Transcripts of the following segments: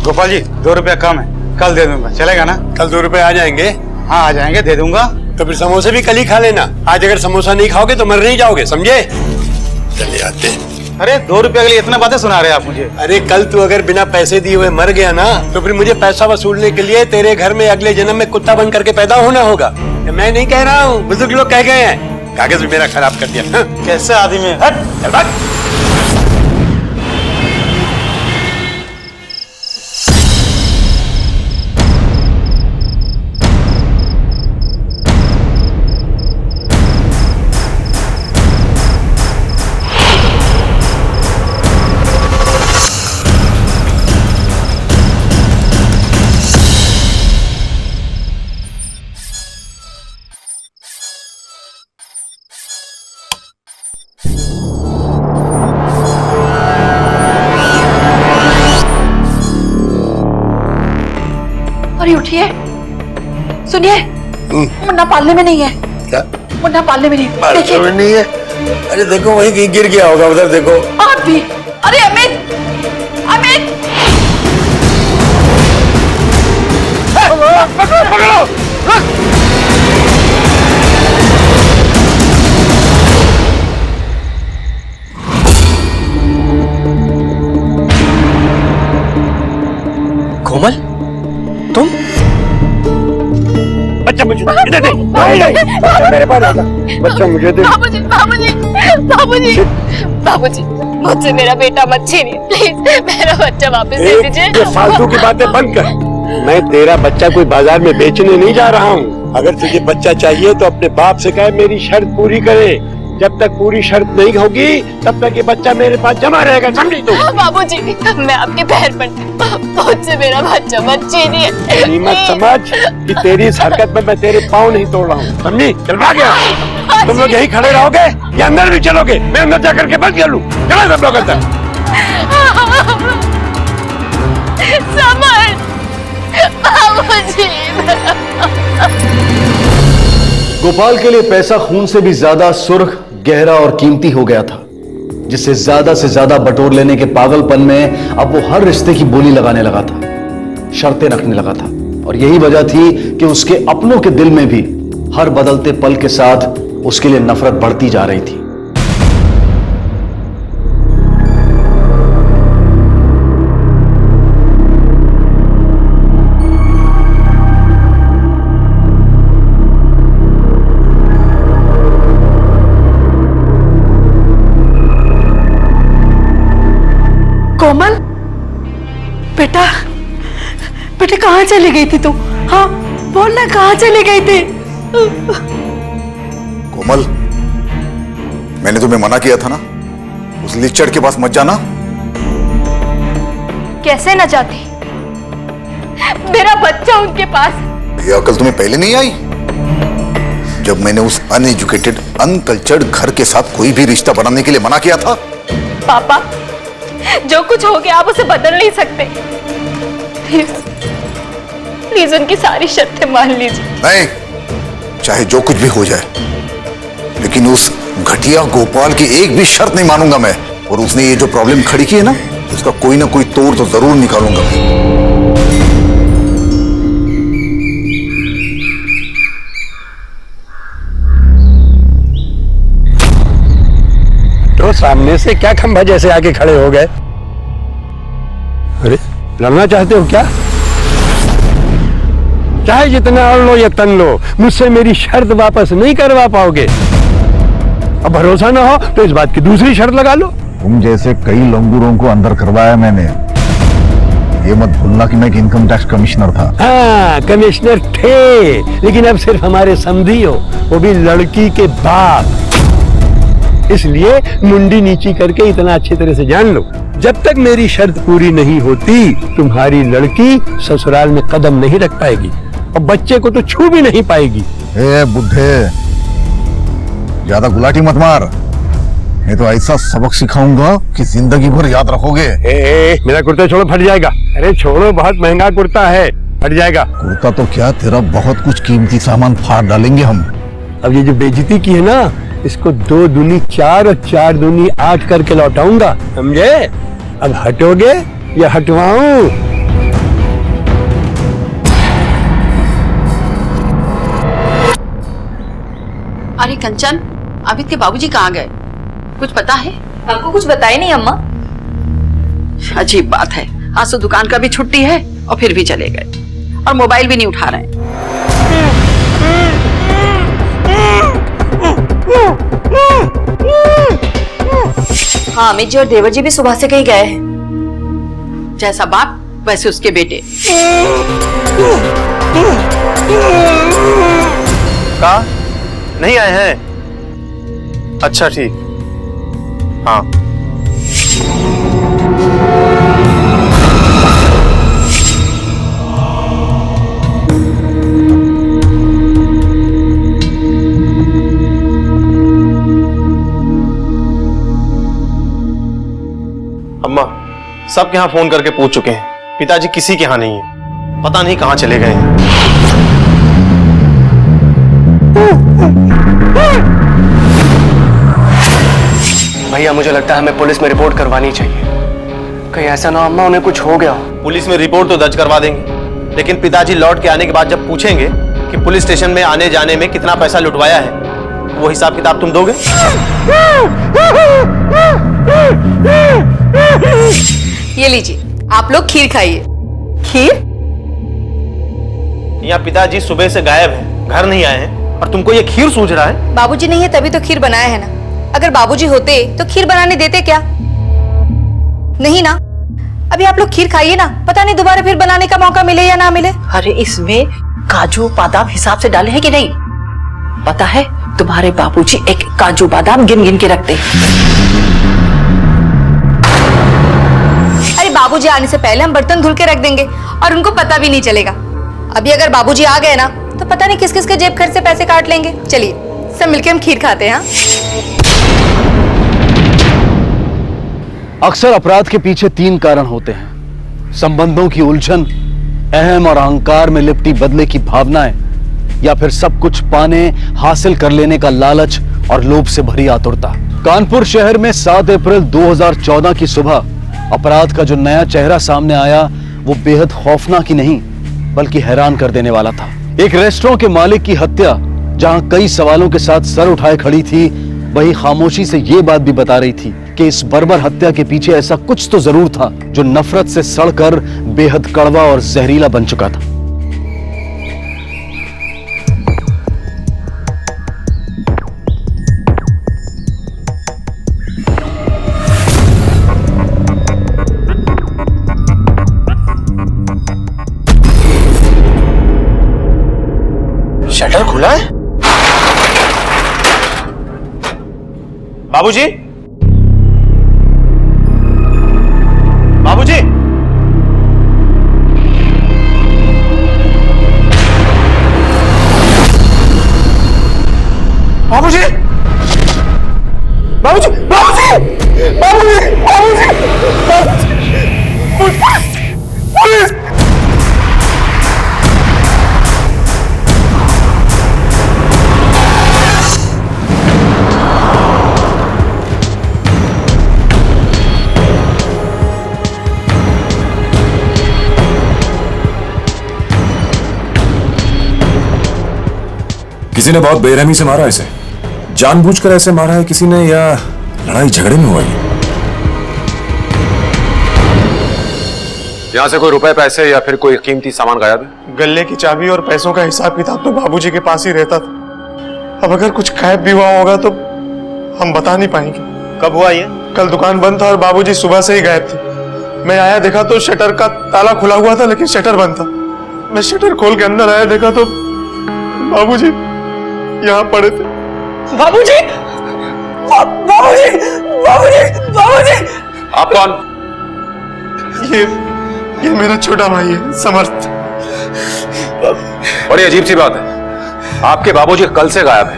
गोपाल जी 2 रुपया कम है, कल दे दूंगा, चलेगा ना? कल 2 रुपए आ जाएंगे? हाँ आ जाएंगे, दे दूंगा। तो फिर समोसे भी कल ही खा लेना। आज अगर समोसा नहीं खाओगे तो मर नहीं जाओगे, समझे? चले आते। अरे 2 रुपया के लिए इतना बातें सुना रहे आप मुझे? अरे कल तू अगर बिना पैसे दिए हुए मर गया ना, तो फिर मुझे पैसा वसूलने के लिए तेरे घर में अगले जन्म में कुत्ता बन करके पैदा होना होगा। मैं नहीं कह रहा हूँ, बुजुर्ग लोग कह गए हैं। कागज भी मेरा खराब कर दिया। हाँ? कैसे आदमी है? हट, चल भाग। अरे उठिए, सुनिए, मुन्ना पालने में नहीं है। क्या? मुन्ना पालने में नहीं, देखिए। नहीं है? अरे देखो वहीं कहीं गिर गया होगा, उधर देखो। आप भी। अरे अमित, अमित। पकड़ो, पकड़ो। कोमल, तुम? बच्चा मुझे इधर दे। बच्चा मेरे पास आता। बच्चा मुझे दे। बाबूजी, बाबूजी, बाबूजी, बाबूजी, मुझसे मेरा बेटा मत छीनिए, प्लीज। मेरा बच्चा वापस दे दीजिए। ये फालतू की बातें बंद कर। मैं तेरा बच्चा कोई बाजार में बेचने नहीं जा रहा हूँ। अगर तुझे बच्चा चाहिए तो अपने बाप से कहे मेरी शर्त पूरी करे। जब तक पूरी शर्त नहीं होगी तब तक ये बच्चा मेरे पास जमा रहेगा, समझी तू? बाबूजी, मैं आपके पैर पड़ती हूँ, मुझसे मेरा बच्चा मत छीनिए। मत समझ कि तेरी इस हरकत में मैं तेरे पाँव नहीं तोड़ रहा हूँ, समझी? चल भाग यहाँ। तुम लोग यहीं खड़े रहोगे या अंदर भी चलोगे? मैं अंदर जाकर के बंद कर लूँ। चलो सब लोग अंदर। समर, बाबूजी। गोपाल के लिए पैसा खून से भी ज्यादा सुर्ख, गहरा और कीमती हो गया था, जिससे ज्यादा से ज्यादा बटोर लेने के पागलपन में अब वो हर रिश्ते की बोली लगाने लगा था, शर्तें रखने लगा था। और यही वजह थी कि उसके अपनों के दिल में भी हर बदलते पल के साथ उसके लिए नफरत बढ़ती जा रही थी। कोमल, बेटा, बेटे कहाँ चली गई थी तू? हाँ बोलना, कहाँ चली गई थी? कोमल, मैंने तुम्हें मना किया था ना, उस लिचड़ के पास मत जाना। कैसे न जाती, मेरा बच्चा उनके पास। ये अकल तुम्हें पहले नहीं आई? जब मैंने उस अनएजुकेटेड, अनकल्चर्ड घर के साथ कोई भी रिश्ता बनाने के लिए मना किया था। पापा, जो कुछ हो गया आप उसे बदल नहीं सकते। प्लीज, प्लीज उनकी सारी शर्तें मान लीजिए। नहीं, चाहे जो कुछ भी हो जाए, लेकिन उस घटिया गोपाल की एक भी शर्त नहीं मानूंगा मैं। और उसने ये जो प्रॉब्लम खड़ी की है ना, उसका कोई ना कोई तोड़ तो जरूर निकालूंगा मैं। तो सामने से क्या खंभा जैसे आके खड़े हो गए? अरे लड़ना चाहते हो क्या? चाहे जितना अड़ लो या तन लो, मुझसे मेरी शर्त वापस नहीं करवा पाओगे। अब भरोसा ना हो तो इस बात की दूसरी शर्त लगा लो। तुम जैसे कई लंगूरों को अंदर करवाया मैंने। ये मत भूलना कि मैं एक इनकम टैक्स कमिश्नर था। हाँ, कमिश्नर थे, लेकिन अब सिर्फ हमारे समधी हो, वो भी लड़की के बाप। इसलिए मुंडी नीची करके इतना अच्छी तरह से जान लो, जब तक मेरी शर्त पूरी नहीं होती तुम्हारी लड़की ससुराल में कदम नहीं रख पाएगी और बच्चे को तो छू भी नहीं पाएगी। ए बुड्ढे, ज्यादा गुलाटी मत मार, मैं तो ऐसा सबक सिखाऊंगा कि जिंदगी भर याद रखोगे। मेरा कुर्ता छोड़ो, फट जाएगा। अरे छोड़ो, बहुत महंगा कुर्ता है, फट जाएगा। कुर्ता तो क्या, तेरा बहुत कुछ कीमती सामान फाड़ डालेंगे हम। अब ये जो बेइज्जती की है ना, इसको 2 दूनी 4 और 4 दूनी 8 करके लौटाऊंगा, समझे? अब हटोगे या हटवाऊं? अरे कंचन, अमित के बाबूजी कहाँ गए? कुछ पता है? हमको कुछ बताया नहीं अम्मा। अजीब बात है, आज तो दुकान का भी छुट्टी है और फिर भी चले गए और मोबाइल भी नहीं उठा रहे हैं। हाँ, अमित जी और देवर जी भी सुबह से कहीं गए हैं। जैसा बाप वैसे उसके बेटे। कहा नहीं आए हैं? अच्छा ठीक। हाँ अम्मा, सबके यहाँ फोन करके पूछ चुके हैं, पिताजी किसी के यहाँ नहीं है, पता नहीं कहाँ चले गए हैं। भैया मुझे लगता है हमें पुलिस में रिपोर्ट करवानी चाहिए। कहीं ऐसा ना अम्मा उन्हें कुछ हो गया हो। पुलिस में रिपोर्ट तो दर्ज करवा देंगे, लेकिन पिताजी लौट के आने के बाद जब पूछेंगे कि पुलिस स्टेशन में आने जाने में कितना पैसा लुटवाया है, वो हिसाब किताब तुम दोगे? ये लीजिए, आप लोग खीर खाइए। खीर? यहाँ पिताजी सुबह से गायब हैं, घर नहीं आए हैं और तुमको ये खीर सूझ रहा है? बाबूजी नहीं है तभी तो खीर बनाया है ना। अगर बाबूजी होते तो खीर बनाने देते क्या? नहीं ना। अभी आप लोग खीर खाइए ना, पता नहीं दोबारा फिर बनाने का मौका मिले या ना मिले। अरे इसमें काजू बादाम हिसाब से डाले हैं कि नहीं? पता है तुम्हारे बाबूजी एक काजू बादाम गिन गिन के रखते हैं। अरे बाबूजी आने से पहले हम बर्तन धुल के रख देंगे और उनको पता भी नहीं चलेगा। अभी अगर बाबूजी आ गए ना तो पता नहीं किस किस के जेब खर्च से पैसे काट लेंगे। चलिए सब मिलके हम खीर खाते हैं। अक्सर अपराध के पीछे 3 कारण होते हैं: संबंधों की उलझन, अहम और अहंकार में लिपटी बदले की भावनाएं, या फिर सब कुछ पाने, हासिल कर लेने का लालच और लोभ से भरी आतुरता। कानपुर शहर में 7 अप्रैल 2014 की सुबह अपराध का जो नया चेहरा सामने आया वो बेहद खौफनाक ही नहीं बल्कि हैरान कर देने वाला था। एक रेस्टोरेंट के मालिक की हत्या जहां कई सवालों के साथ सर उठाए खड़ी थी, वही खामोशी से ये बात भी बता रही थी कि इस बर्बर हत्या के पीछे ऐसा कुछ तो जरूर था जो नफरत से सड़कर बेहद कड़वा और जहरीला बन चुका था। शटर खुला है? बाबूजी, बाबूजी, बाबूजी, बाबूजी, बाबूजी, बाबूजी, बाबूजी, पुलिस! किसी ने बहुत बेरहमी से मारा इसे? जानबूझकर ऐसे मारा है किसी ने या लड़ाई झगड़े में हुआ है? यहाँ से कोई रुपए, पैसे या फिर कोई कीमती सामान गायब है? गले की चाबी और पैसों का हिसाब किताब तो बाबूजी के पास ही रहता था। अब अगर कुछ गायब भी हुआ होगा तो हम बता नहीं पाएंगे। कब हुआ ये? कल दुकान बंद था और बाबूजी सुबह से ही गायब थे। मैं आया देखा तो शटर का ताला खुला हुआ था लेकिन शटर बंद था। मैं शटर खोल के अंदर आया देखा तो बाबूजी यहाँ पड़े थे। बाबूजी, बाबूजी, बाबूजी, बाबूजी! आप कौन? ये मेरा छोटा भाई है, समर्थ। बड़ी अजीब सी बात है, आपके बाबूजी कल से गायब है।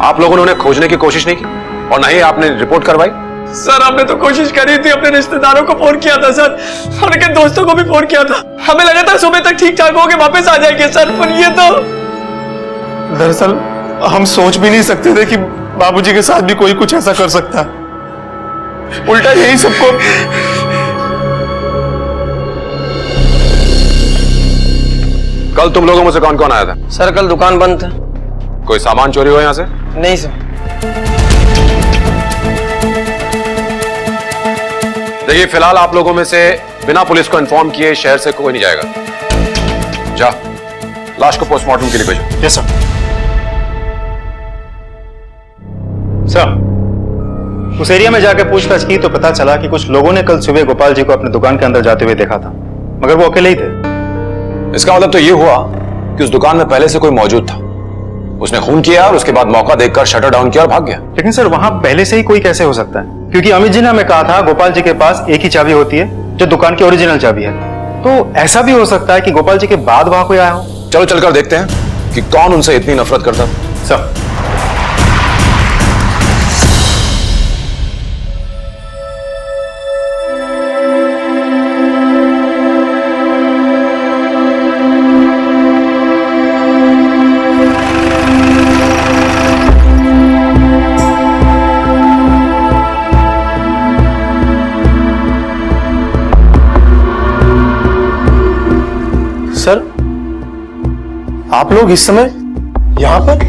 आप लोगों ने उन्हें खोजने की कोशिश नहीं की और ना ही आपने रिपोर्ट करवाई? सर हमने तो कोशिश करी थी, अपने रिश्तेदारों को फोन किया था सर, और उनके दोस्तों को भी फोन किया था। हमें लगा था सुबह तक ठीक ठाक होके वापस आ जाएंगे सर, पर ये तो... दरअसल हम सोच भी नहीं सकते थे कि बाबूजी के साथ भी कोई कुछ ऐसा कर सकता है। उल्टा यही सबको... कल तुम लोगों में से कौन कौन आया था? सर कल दुकान बंद था। कोई सामान चोरी हुआ यहाँ से? नहीं सर। देखिए, फिलहाल आप लोगों में से बिना पुलिस को इन्फॉर्म किए शहर से कोई नहीं जाएगा। जा, लाश को पोस्टमार्टम के लिए भेजो। Yes sir. सर, उस एरिया में जाकर पूछताछ की तो पता चला कि कुछ लोगों ने कल सुबह गोपाल जी को अपने दुकान के अंदर जाते हुए देखा था, मगर वो अकेले ही थे। इसका मतलब तो ये हुआ कि उस दुकान में पहले से कोई मौजूद था। उसने खून किया और उसके बाद मौका देखकर शटर डाउन किया और भाग गया। लेकिन सर, वहां पहले से ही कोई कैसे हो सकता है? क्योंकि अमित जी ने हमें कहा था गोपाल जी के पास एक ही चाबी होती है जो दुकान की ओरिजिनल चाबी है। तो ऐसा भी हो सकता है कि गोपाल जी के बाद वहां कोई आया हो। चलो चलकर देखते हैं कि कौन उनसे इतनी नफरत करता। सर, सर, आप लोग इस समय यहां पर?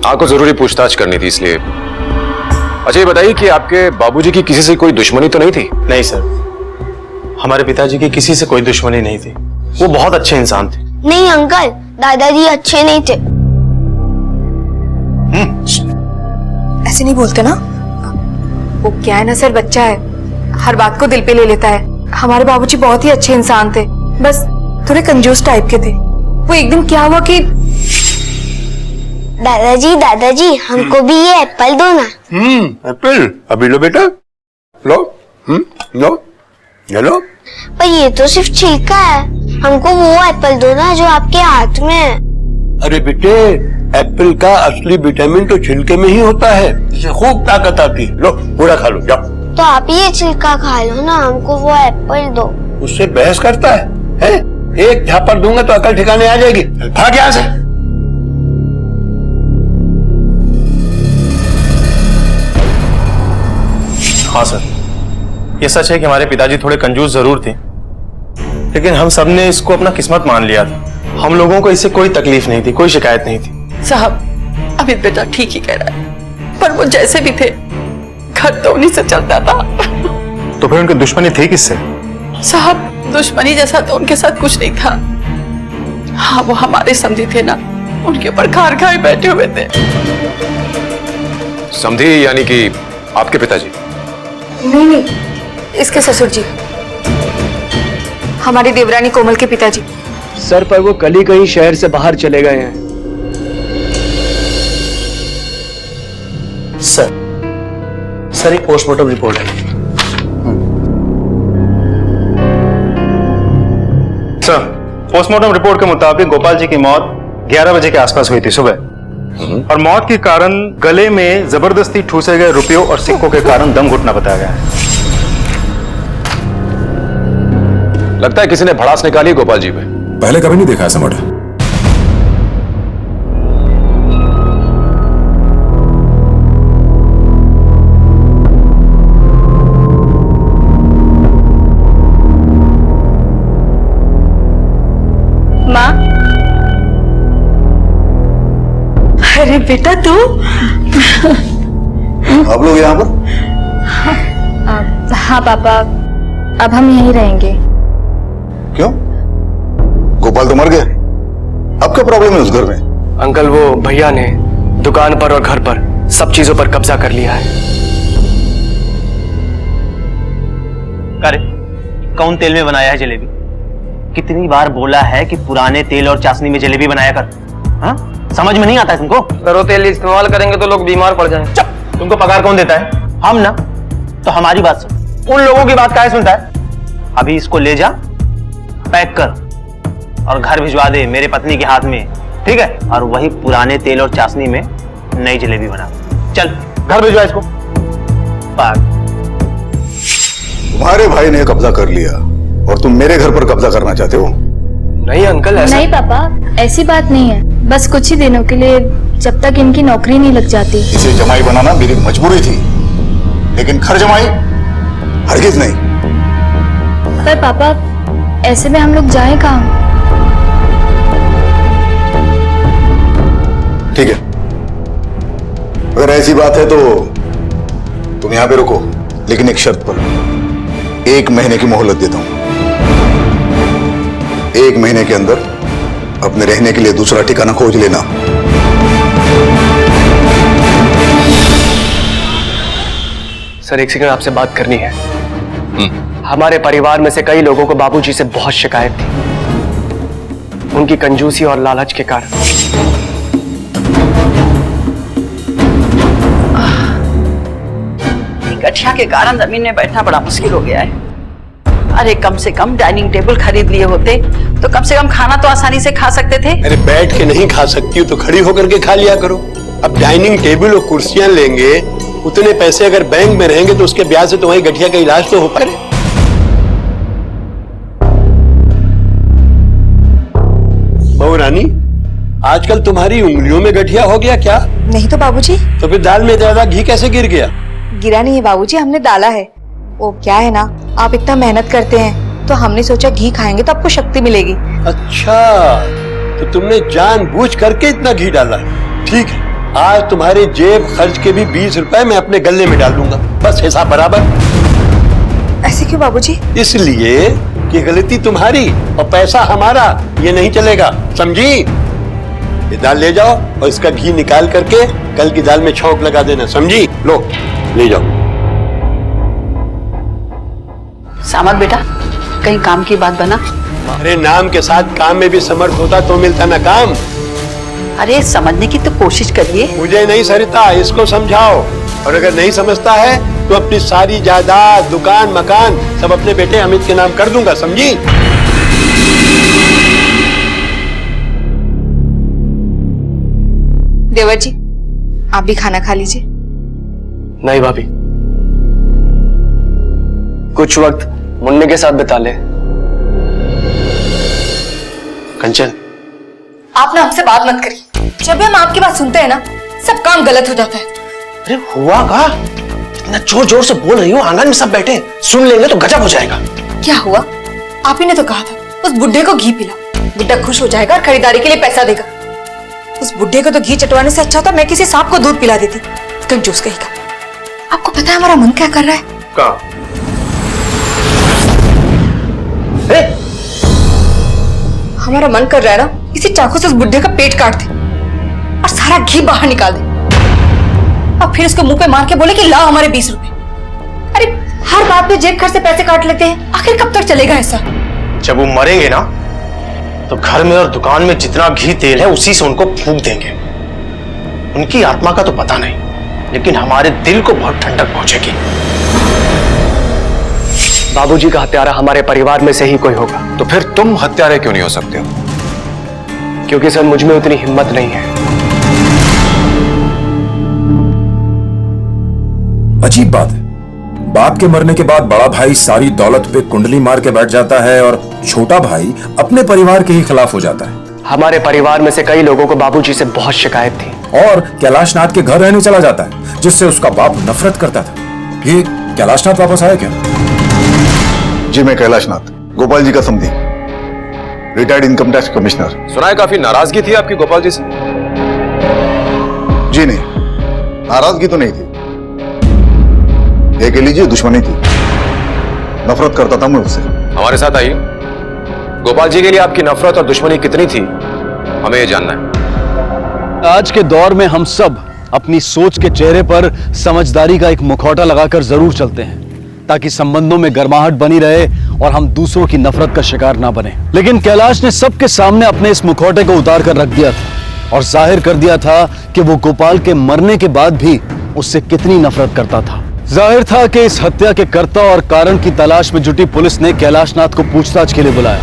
आपको जरूरी पूछताछ करनी थी इसलिए। अच्छा, ये बताइए कि आपके बाबूजी की किसी से कोई दुश्मनी तो नहीं थी? नहीं सर, हमारे पिताजी की किसी से कोई दुश्मनी नहीं थी। वो बहुत अच्छे इंसान थे। नहीं अंकल, दादाजी अच्छे नहीं थे। ऐसे नहीं बोलते ना। वो क्या है ना सर, बच्चा है, हर बात को दिल पे ले लेता है। हमारे बाबूजी बहुत ही अच्छे इंसान थे, बस थोड़े कंजूस टाइप के थे। वो एक दिन क्या हुआ कि दादाजी हमको भी ये एप्पल दो ना। एप्पल अभी लो बेटा, लो। लो, ये लो। पर ये तो सिर्फ छिलका है, हमको वो एप्पल दो ना जो आपके हाथ में है। अरे बेटे, एप्पल का असली विटामिन तो छिलके में ही होता है, जिससे खूब ताकत आती है। लो, पूरा खा लो, जाओ। तो आप ये छिलका खा लो ना, हमको वो एप्पल दो। उससे बहस करता है? एक झापड़ दूंगा तो अकल ठिकाने आ जाएगी। भाग यहाँ से। हाँ सर, ये सच है कि हमारे पिताजी थोड़े कंजूस जरूर थे, लेकिन हम सब ने इसको अपना किस्मत मान लिया था। हम लोगों को इससे कोई तकलीफ नहीं थी, कोई शिकायत नहीं थी। साहब, अमित बेटा ठीक ही कह रहा है, पर वो जैसे भी थे, घर तो उन्हीं से चलता था। तो फिर उनकी दुश्मनी थी किससे? साहब, दुश्मनी जैसा तो उनके साथ कुछ नहीं था। हाँ, वो हमारे समधी थे ना, उनके ऊपर खार खाए बैठे हुए थे। समधी यानी कि आपके पिताजी? नहीं, इसके ससुर जी, हमारी देवरानी कोमल के पिताजी। सर, पर वो कल ही कहीं शहर से बाहर चले गए हैं। सर एक पोस्टमार्टम रिपोर्ट है। सर, पोस्टमार्टम रिपोर्ट के मुताबिक गोपाल जी की मौत 11 बजे के आसपास हुई थी सुबह, और मौत के कारण गले में जबरदस्ती ठूसे गए रुपयों और सिक्कों के कारण दम घुटना बताया गया है। लगता है किसी ने भड़ास निकाली गोपाल जी पे। पहले कभी नहीं देखा ऐसा मर्डर। माँ, अरे बेटा तू। आप लोग यहाँ पर? हाँ पापा, अब हम यहीं रहेंगे। क्यों? गोपाल तो मर गया, अब क्या प्रॉब्लम है उस घर में? अंकल, वो भैया ने दुकान पर और घर पर सब चीजों पर कब्जा कर लिया है। अरे कौन तेल में बनाया है जलेबी? कितनी बार बोला है कि पुराने तेल और चाशनी में जलेबी बनाया कर। हाँ, समझ में नहीं आता है तुमको? सरो तेल इस्तेमाल करेंगे तो लोग बीमार पड़ जाएंगे। चुप! तुमको पगार कौन देता है? हम ना। तो हमारी बात सुन, उन लोगों की बात काहे सुनता है? अभी इसको ले जा, पैक कर और घर भिजवा दे मेरे पत्नी के हाथ में, ठीक है? और वही पुराने तेल और चाशनी में नई जलेबी बना। चल घर भिजवा इसको। तुम्हारे भाई ने कब्जा कर लिया और तुम मेरे घर पर कब्जा करना चाहते हो? नहीं अंकल, ऐसा नहीं पापा, ऐसी बात नहीं है। बस कुछ ही दिनों के लिए, जब तक इनकी नौकरी नहीं लग जाती। इसे जमाई बनाना मेरी मजबूरी थी, लेकिन घर जमाई हरगिज नहीं। पर पापा, ऐसे में हम लोग जाएं कहाँ? ठीक है, अगर ऐसी बात है तो तुम यहां पे रुको, लेकिन एक शर्त पर। 1 महीने की मोहलत देता हूं। 1 महीने के अंदर अपने रहने के लिए दूसरा ठिकाना खोज लेना। सर एक सेकंड आपसे बात करनी है। हमारे परिवार में से कई लोगों को बाबूजी से बहुत शिकायत थी, उनकी कंजूसी और लालच के कारण। गठिया के कारण जमीन में बैठना बड़ा मुश्किल हो गया है। अरे कम से कम डाइनिंग टेबल खरीद लिए होते तो कम से कम खाना तो आसानी से खा सकते थे। अरे बैठ के नहीं खा सकती हो तो खड़ी होकर के खा लिया करो। अब डाइनिंग टेबल और कुर्सियां लेंगे, उतने पैसे अगर बैंक में रहेंगे तो उसके ब्याज से तुम्हारी गठिया का इलाज तो हो पाए। बहू रानी, आजकल तुम्हारी उंगलियों में गठिया हो गया क्या? नहीं तो बाबूजी। तो फिर दाल में ज्यादा घी कैसे गिर गया? गिरा नहीं है बाबूजी, हमने डाला है। वो क्या है ना, आप इतना मेहनत करते हैं तो हमने सोचा घी खाएंगे तो आपको शक्ति मिलेगी। अच्छा, तो तुमने जानबूझ करके इतना घी डाला है। ठीक है, आज तुम्हारे जेब खर्च के भी 20 रुपए मैं अपने गले में डाल दूंगा, बस हिसाब बराबर। ऐसे क्यों बाबूजी? इसलिए कि गलती तुम्हारी और पैसा हमारा, ये नहीं चलेगा, समझी? ये दाल ले जाओ और इसका घी निकाल करके कल की दाल में छौंक लगा देना, समझी? लो ले जाओ। सामत बेटा, कहीं काम की बात बना? अरे नाम के साथ काम में भी समर्थ होता तो मिलता ना काम। अरे समझने की तो कोशिश करिए। मुझे नहीं सरिता, इसको समझाओ, और अगर नहीं समझता है तो अपनी सारी जायदाद, दुकान, मकान सब अपने बेटे अमित के नाम कर दूंगा, समझी? देवर जी, आप भी खाना खा लीजिए। नहीं भाभी, कुछ वक्त मुन्ने के साथ बिता ले। कंचन, आप ना हमसे बात मत करिए। जब भी हम आपकी बात सुनते हैं ना, सब काम गलत हो जाता है। अरे हुआ का? इतना जोर जोर से बोल रही हो, आंगन में सब बैठे, सुन लेंगे तो गजब हो जाएगा। क्या हुआ? आप ही ने तो कहा था उस बुड्ढे को घी पिला, बुड्ढा खुश हो जाएगा और खरीदारी के लिए पैसा देगा। उस बुड्ढे को तो घी चटवाने से अच्छा था मैं किसी सांप को दूध पिला देती। कंजूस कहीं का। आपको पता है हमारा मन क्या कर रहा है? का? हमारा मन कर रहा है ना, इसी चाकू से उस बुड्ढे का पेट काट दे और सारा घी बाहर निकाल दे, और फिर उसको मुंह पे मार के बोले कि लाओ हमारे 20 रुपए। अरे हर बात पे जेब खर्च से पैसे काट लेते हैं, आखिर कब तक चलेगा ऐसा? जब वो मरेंगे ना तो घर में और दुकान में जितना घी तेल है उसी से उनको फूंक देंगे। उनकी आत्मा का तो पता नहीं, लेकिन हमारे दिल को बहुत ठंडक पहुंचेगी। बाबूजी का हत्यारा हमारे परिवार में से ही कोई होगा। तो फिर तुम हत्यारे क्यों नहीं हो सकते हो? क्योंकि सर मुझ में उतनी हिम्मत नहीं है। अजीब बात है, बाप के मरने के बाद बड़ा भाई सारी दौलत पे कुंडली मार के बैठ जाता है और छोटा भाई अपने परिवार के ही खिलाफ हो जाता है। हमारे परिवार में से कई लोगों को बाबूजी से बहुत शिकायत थी। और कैलाशनाथ के घर रहने चला जाता है, जिससे उसका बाप नफरत करता था। ये कैलाशनाथ वापस आया क्या? जी मैं कैलाशनाथ, गोपाल जी का समधी, रिटायर्ड इनकम टैक्स कमिश्नर। सुना है काफी नाराजगी थी आपकी गोपाल जी से। जी नहीं, नाराजगी तो नहीं थी, ये कह लीजिए दुश्मनी थी। नफरत करता था मैं उससे। हमारे साथ आइए। गोपाल जी के लिए आपकी नफरत और दुश्मनी कितनी थी, हमें ये जानना है। आज के दौर में हम सब अपनी सोच के चेहरे पर समझदारी का एक मुखौटा लगाकर जरूर चलते हैं, ताकि संबंधों में गर्माहट बनी रहे और हम दूसरों की नफरत का शिकार ना बने। लेकिन कैलाश ने सबके सामने अपने इस मुखौटे को उतार कर रख दिया था और जाहिर कर दिया था कि वो गोपाल के मरने के बाद भी उससे कितनी नफरत करता था। जाहिर था कि इस हत्या के कर्ता और कारण की तलाश में जुटी पुलिस ने कैलाशनाथ को पूछताछ के लिए बुलाया,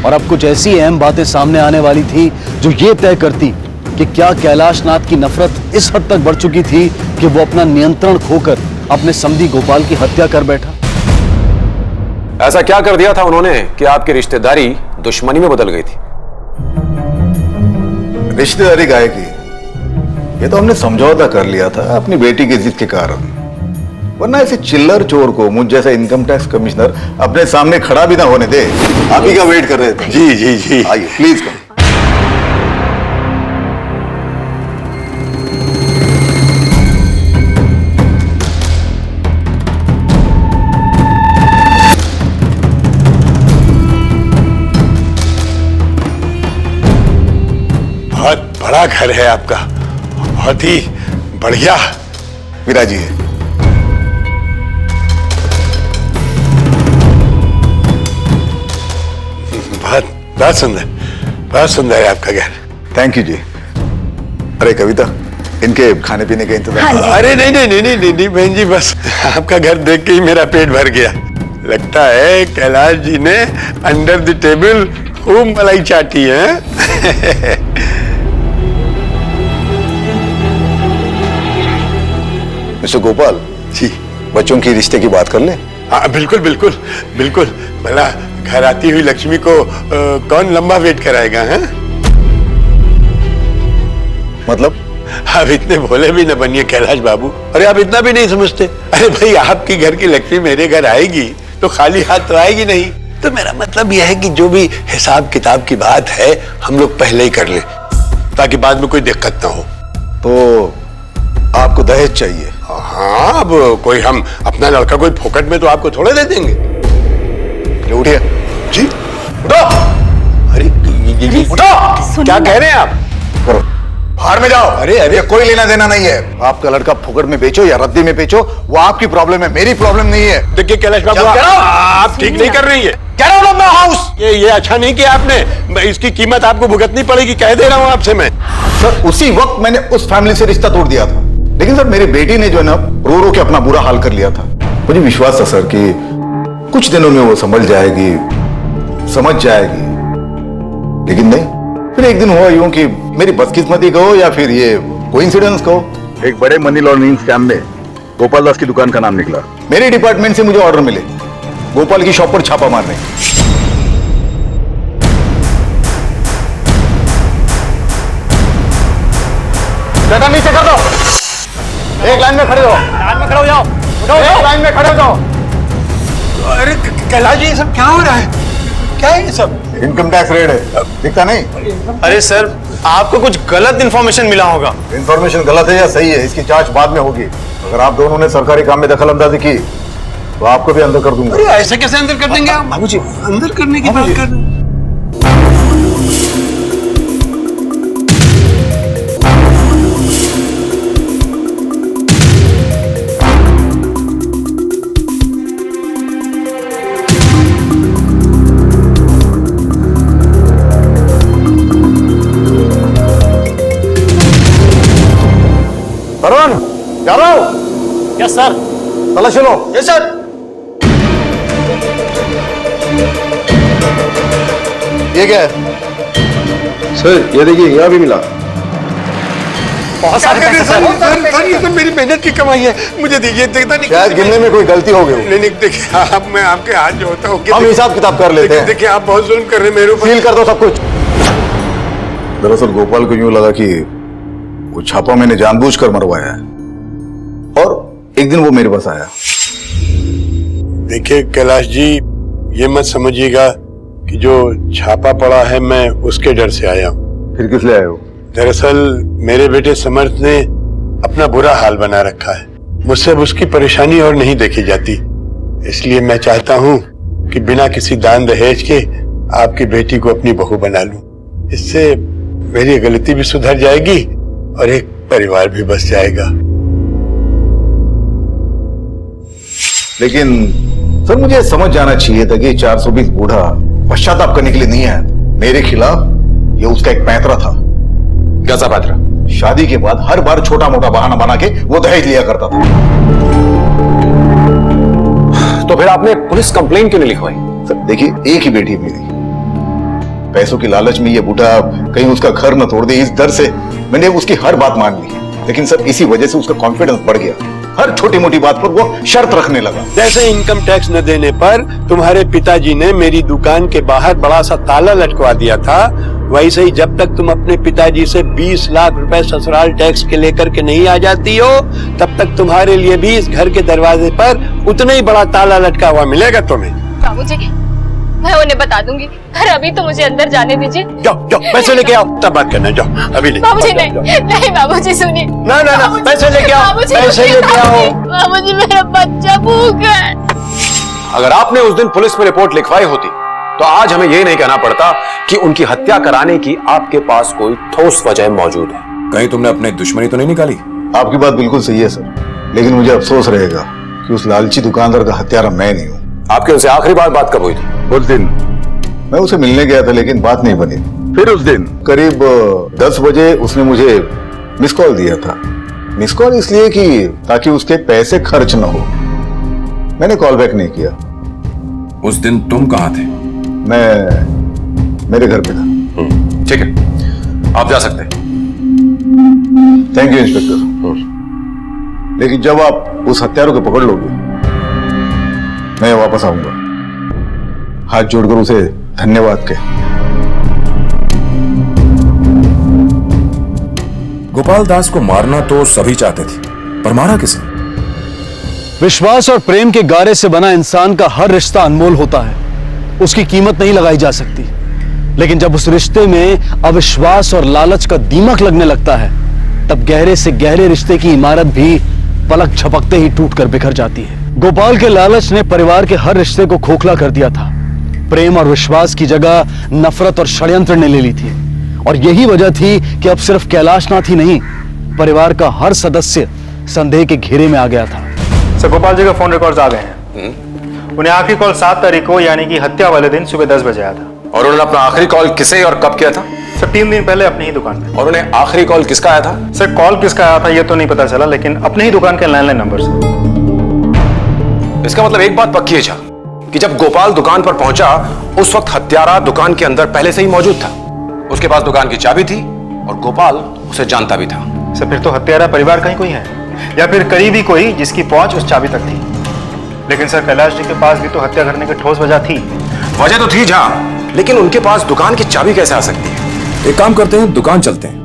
और अब कुछ ऐसी अहम बातें सामने आने वाली थी जो ये तय करती कि क्या कैलाशनाथ की नफरत इस हद तक बढ़ चुकी थी कि वो अपना नियंत्रण खोकर अपने समधी गोपाल की हत्या कर बैठा। ऐसा क्या कर दिया था उन्होंने कि आपकी रिश्तेदारी दुश्मनी में बदल गई थी? रिश्तेदारी गाय की, ये तो हमने समझौता कर लिया था अपनी बेटी की जिद के कारण, वरना ऐसे चिल्लर चोर को मुझ जैसा इनकम टैक्स कमिश्नर अपने सामने खड़ा भी ना होने दे। आप ही का वेट कर रहे थे। जी जी जी, आइए प्लीज कम। घर है आपका, बहुत ही बढ़िया। मीरा जी है। बहुत सुंदर है आपका घर। थैंक यू जी। अरे कविता, इनके खाने पीने का इंतजाम। अरे नहीं बहन जी, बस आपका घर देख के ही मेरा पेट भर गया। लगता है कैलाश जी ने अंडर द टेबल खूब मलाई चाटी है। मिस्टर गोपाल जी, बच्चों की रिश्ते की बात कर ले। हाँ बिल्कुल बिल्कुल बिल्कुल। भला घर आती हुई लक्ष्मी को कौन लंबा वेट कराएगा है? मतलब आप इतने भोले भी न बनिए कैलाश बाबू। अरे आप इतना भी नहीं समझते। अरे भाई, आपकी घर की लक्ष्मी मेरे घर आएगी तो खाली हाथ तो आएगी नहीं। तो मेरा मतलब यह है कि जो भी हिसाब किताब की बात है हम लोग पहले ही कर ले, ताकि बाद में कोई दिक्कत ना हो। तो आपको दहेज चाहिए? हाँ, अब कोई हम अपना लड़का कोई फोकट में तो आपको थोड़े दे देंगे। उठिए जी। उठो। अरे उठो, क्या कह रहे हैं आप? बाहर में जाओ। अरे कोई लेना देना नहीं है। आपका लड़का फुकट में बेचो या रद्दी में बेचो, वो आपकी प्रॉब्लम है, मेरी प्रॉब्लम नहीं है। देखिए कैलाश बाबू, आप ठीक नहीं कर रही है। हाउस ये अच्छा नहीं किया आपने। इसकी कीमत आपको भुगतनी पड़ेगी, कह दे रहा हूँ आपसे मैं। सर, उसी वक्त मैंने उस फैमिली से रिश्ता तोड़ दिया था, लेकिन सर मेरी बेटी ने जो है ना रो रो के अपना बुरा हाल कर लिया था। मुझे विश्वास था सर कि कुछ दिनों में वो समझ जाएगी, लेकिन नहीं। फिर एक दिन हुआ यूं कि मेरी बदकिस्मती कहो या फिर ये कोइंसिडेंस कहो, एक बड़े मनी लॉन्ड्रिंग स्कैम में गोपाल दास की दुकान का नाम निकला। मेरे डिपार्टमेंट से मुझे ऑर्डर मिले गोपाल की शॉप पर छापा मारने। चटा नीचे कर दो, एक लाइन में खड़े हो। लाइन में खड़े हो जाओ, एक लाइन में खड़े हो जाओ। अरे कैलाश जी, ये सब क्या हो रहा है? क्या है ये सब? इनकम टैक्स रेड है, दिखता नहीं? अरे सर, आपको कुछ गलत इन्फॉर्मेशन मिला होगा। इन्फॉर्मेशन गलत है या सही है, इसकी जांच बाद में होगी। अगर आप दोनों ने सरकारी काम में दखल अंदाजी की तो आपको भी अंदर कर दूंगा। अरे ऐसे कैसे अंदर कर देंगे आप? बाबूजी, अंदर करने की बात कर रहे हैं। अरुण, यादव। Yes sir. तलाशी लो। Yes sir. ये क्या है? सर ये देखिए, यहाँ भी मिला। बहुत सारे पैसे सर, ये तो मेरी मेहनत की कमाई है, मुझे दीजिए। देखता नहीं, शायद गिनने में कोई गलती हो गई। नहीं देखिए, आप मैं आपके हाथ जोड़ता हूँ। हम हिसाब किताब कर लेते हैं। देखिए, आप बहुत जुल्म कर रहे हैं मेरे ऊपर। सील कर दो सब कुछ। दरअसल गोपाल को यूं लगा कि वो छापा मैंने जानबूझकर मरवाया है, और एक दिन वो मेरे पास आया। देखिए कैलाश जी, ये मत समझिएगा कि जो छापा पड़ा है मैं उसके डर से आया हूँ। फिर किस लिए आए हो? दरअसल मेरे बेटे समर्थ ने अपना बुरा हाल बना रखा है। मुझसे अब उसकी परेशानी और नहीं देखी जाती, इसलिए मैं चाहता हूँ कि बिना किसी दान दहेज के आपकी बेटी को अपनी बहू बना लूं। इससे मेरी गलती भी सुधर जाएगी और एक परिवार भी बस जाएगा। लेकिन सर, मुझे समझ जाना चाहिए था कि 420 बूढ़ा पश्चाताप करने के लिए नहीं है मेरे खिलाफ। ये उसका एक पैंतरा था। कैसा पैंतरा? शादी के बाद हर बार छोटा मोटा बहाना बना के वो दहेज लिया करता था। तो फिर आपने पुलिस कंप्लेंट क्यों नहीं लिखवाई? सर देखिए, एक ही बेटी मेरी, पैसों की लालच में ये बूढ़ा कहीं उसका घर न तोड़ दे, इस डर से मैंने उसकी हर बात मान ली। लेकिन सर, इसी वजह से उसका कॉन्फिडेंस बढ़ गया। हर छोटी मोटी बात पर वो शर्त रखने लगा। जैसे इनकम टैक्स न देने पर तुम्हारे पिताजी ने मेरी दुकान के बाहर बड़ा सा ताला लटकवा दिया था, वैसे ही जब तक तुम अपने पिताजी से 20 लाख रुपए ससुराल टैक्स के लेकर के नहीं आ जाती हो, तब तक तुम्हारे लिए भी इस घर के दरवाजे पर उतना ही बड़ा ताला लटका हुआ मिलेगा तुम्हें। बाबूजी, मैं उन्हें बता दूंगी, पर अभी तो मुझे अंदर जाने दीजिए। जाओ जाओ, पैसे लेके आओ, तब बात करना। जाओ अभी ले। बाबूजी नहीं, नहीं बाबूजी सुनिए। ना ना ना, पैसे लेके आओ, पैसे लेके आओ। बाबूजी, मेरा बच्चा भूख है। अगर आपने उस दिन पुलिस में रिपोर्ट लिखवाई होती तो आज हमें यह नहीं कहना पड़ता कि उनकी हत्या कराने की आपके पास कोई ठोस वजह मौजूद है। कहीं तुमने अपनी दुश्मनी तो नहीं निकाली? आपकी बात बिल्कुल सही है सर, लेकिन मुझे अफसोस रहेगा कि उस लालची दुकानदार का हत्यारा मैं नहीं हूँ। आपके उनसे आखिरी बात कब हुई थी? उस दिन मैं उसे मिलने गया था, लेकिन बात नहीं बनी। फिर उस दिन करीब 10 बजे उसने मुझे मिस कॉल दिया था। मिस कॉल इसलिए कि ताकि उसके पैसे खर्च न हो। मैंने कॉल बैक नहीं किया। उस दिन तुम कहां थे? मैं मेरे घर पे था। ठीक है, आप जा सकते हैं। Thank you inspector. लेकिन जब आप उस हत्यारों को पकड़ लोगे, मैं वापस आऊंगा। हाथ जोड़कर उसे धन्यवाद कह। गोपाल दास को मारना तो सभी चाहते थे, पर मारा किसे? विश्वास और प्रेम के गारे से बना इंसान का हर रिश्ता अनमोल होता है, उसकी कीमत नहीं लगाई जा सकती। लेकिन जब उस रिश्ते में अविश्वास और लालच का दीमक लगने लगता है, तब गहरे से गहरे रिश्ते की इमारत भी पलक झपकते ही टूटकर बिखर जाती है। गोपाल के लालच ने परिवार के हर रिश्ते को खोखला कर दिया था। प्रेम और विश्वास की जगह नफरत और षड्यंत्र ने ले ली थी, और यही वजह थी कि अब सिर्फ कैलाशनाथ ही नहीं, परिवार का हर सदस्य संदेह के घेरे में आ गया था। सर, गोपाल जी का फोन रिकॉर्ड्स आ गए हैं। उन्हें आखिरी कॉल 7 तारीख को यानी कि हत्या वाले दिन सुबह 10 बजे आया था। और उन्होंने अपना आखिरी कॉल किसे और कब किया था? सर, 3 दिन पहले अपनी ही दुकान पे। और उन्हें आखिरी कॉल किसका आया था? सर, कॉल किसका आया था ये तो नहीं पता चला, लेकिन अपने ही दुकान के लैंडलाइन नंबर से। इसका मतलब एक बात पक्की है झा, कि जब गोपाल दुकान पर पहुंचा उस वक्त हत्यारा दुकान के अंदर पहले से ही मौजूद था। उसके पास दुकान की चाबी थी और गोपाल उसे जानता भी था। सर, फिर तो हत्यारा परिवार का ही कोई है, या फिर करीबी कोई जिसकी पहुंच उस चाबी तक थी। लेकिन सर, कैलाश जी के पास भी तो हत्या करने की ठोस वजह थी। वजह तो थी झा, लेकिन उनके पास दुकान की चाबी कैसे आ सकती है? एक काम करते हैं, दुकान चलते हैं।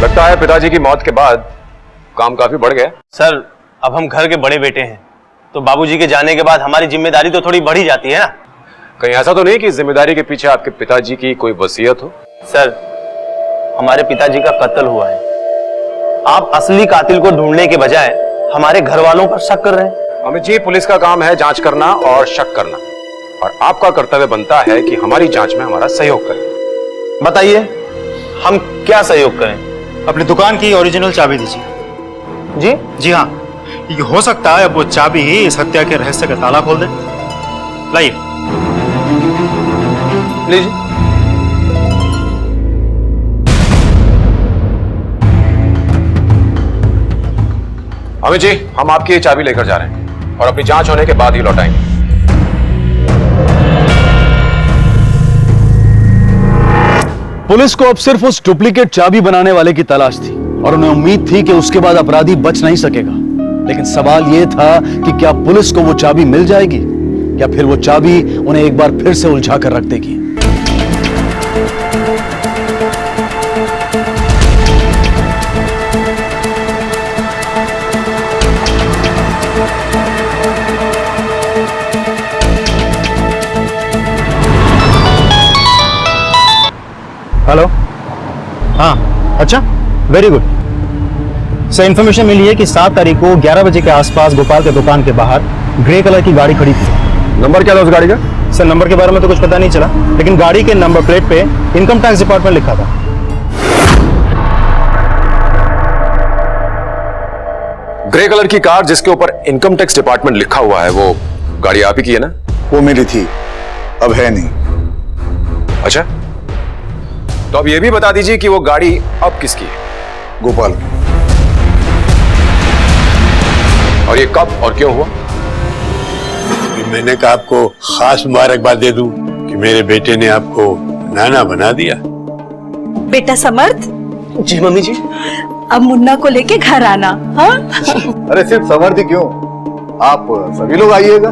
लगता है पिताजी की मौत के बाद काम काफी बढ़ गया। सर, अब हम घर के बड़े बेटे हैं, तो बाबूजी के जाने के बाद हमारी जिम्मेदारी तो थोड़ी बढ़ ही जाती है ना। कहीं ऐसा तो नहीं कि जिम्मेदारी के पीछे आपके पिताजी की कोई वसीयत हो? सर, हमारे पिताजी का कत्ल हुआ है। आप असली कातिल को ढूंढने के बजाय हमारे घर वालों पर शक कर रहे हैं। अमित जी, पुलिस का काम है जांच करना और शक करना, और आपका कर्तव्य बनता है कि हमारी जांच में हमारा सहयोग करें। बताइए, हम क्या सहयोग करें? अपनी दुकान की ओरिजिनल चाबी दीजिए। जी? जी हाँ, ये हो सकता है अब वो चाबी ही इस हत्या के रहस्य का ताला खोल दे। लाइए। लीजिए। अमित जी, हम आपकी ये चाबी लेकर जा रहे हैं और अपनी जांच होने के बाद ही लौटाएंगे। पुलिस को अब सिर्फ उस डुप्लीकेट चाबी बनाने वाले की तलाश थी, और उन्हें उम्मीद थी कि उसके बाद अपराधी बच नहीं सकेगा। लेकिन सवाल यह था कि क्या पुलिस को वो चाबी मिल जाएगी, या फिर वो चाबी उन्हें एक बार फिर से उलझा कर रख देगी। हेलो। हाँ, अच्छा, वेरी गुड। सर, इन्फॉर्मेशन मिली है कि 7 तारीख को 11 बजे के आसपास गोपाल के दुकान के बाहर ग्रे कलर की गाड़ी खड़ी थी। नंबर क्या था उस गाड़ी का? सर, नंबर के बारे में तो कुछ पता नहीं चला, लेकिन गाड़ी के नंबर प्लेट पे इनकम टैक्स डिपार्टमेंट लिखा था। ग्रे कलर की कार जिसके ऊपर इनकम टैक्स डिपार्टमेंट लिखा हुआ है, वो गाड़ी आप ही की है ना? वो मेरी थी, अब है नहीं। अच्छा, तो अब ये भी बता दीजिए कि वो गाड़ी अब किसकी है? गोपाल। और ये कब और क्यों हुआ? मैंने कहा आपको खास मुबारकबाद दे दूं कि मेरे बेटे ने आपको नाना बना दिया। बेटा समर्थ। जी मम्मी जी। अब मुन्ना को लेके घर आना। हाँ? अरे सिर्फ समर्थ ही क्यों, आप सभी लोग आइएगा,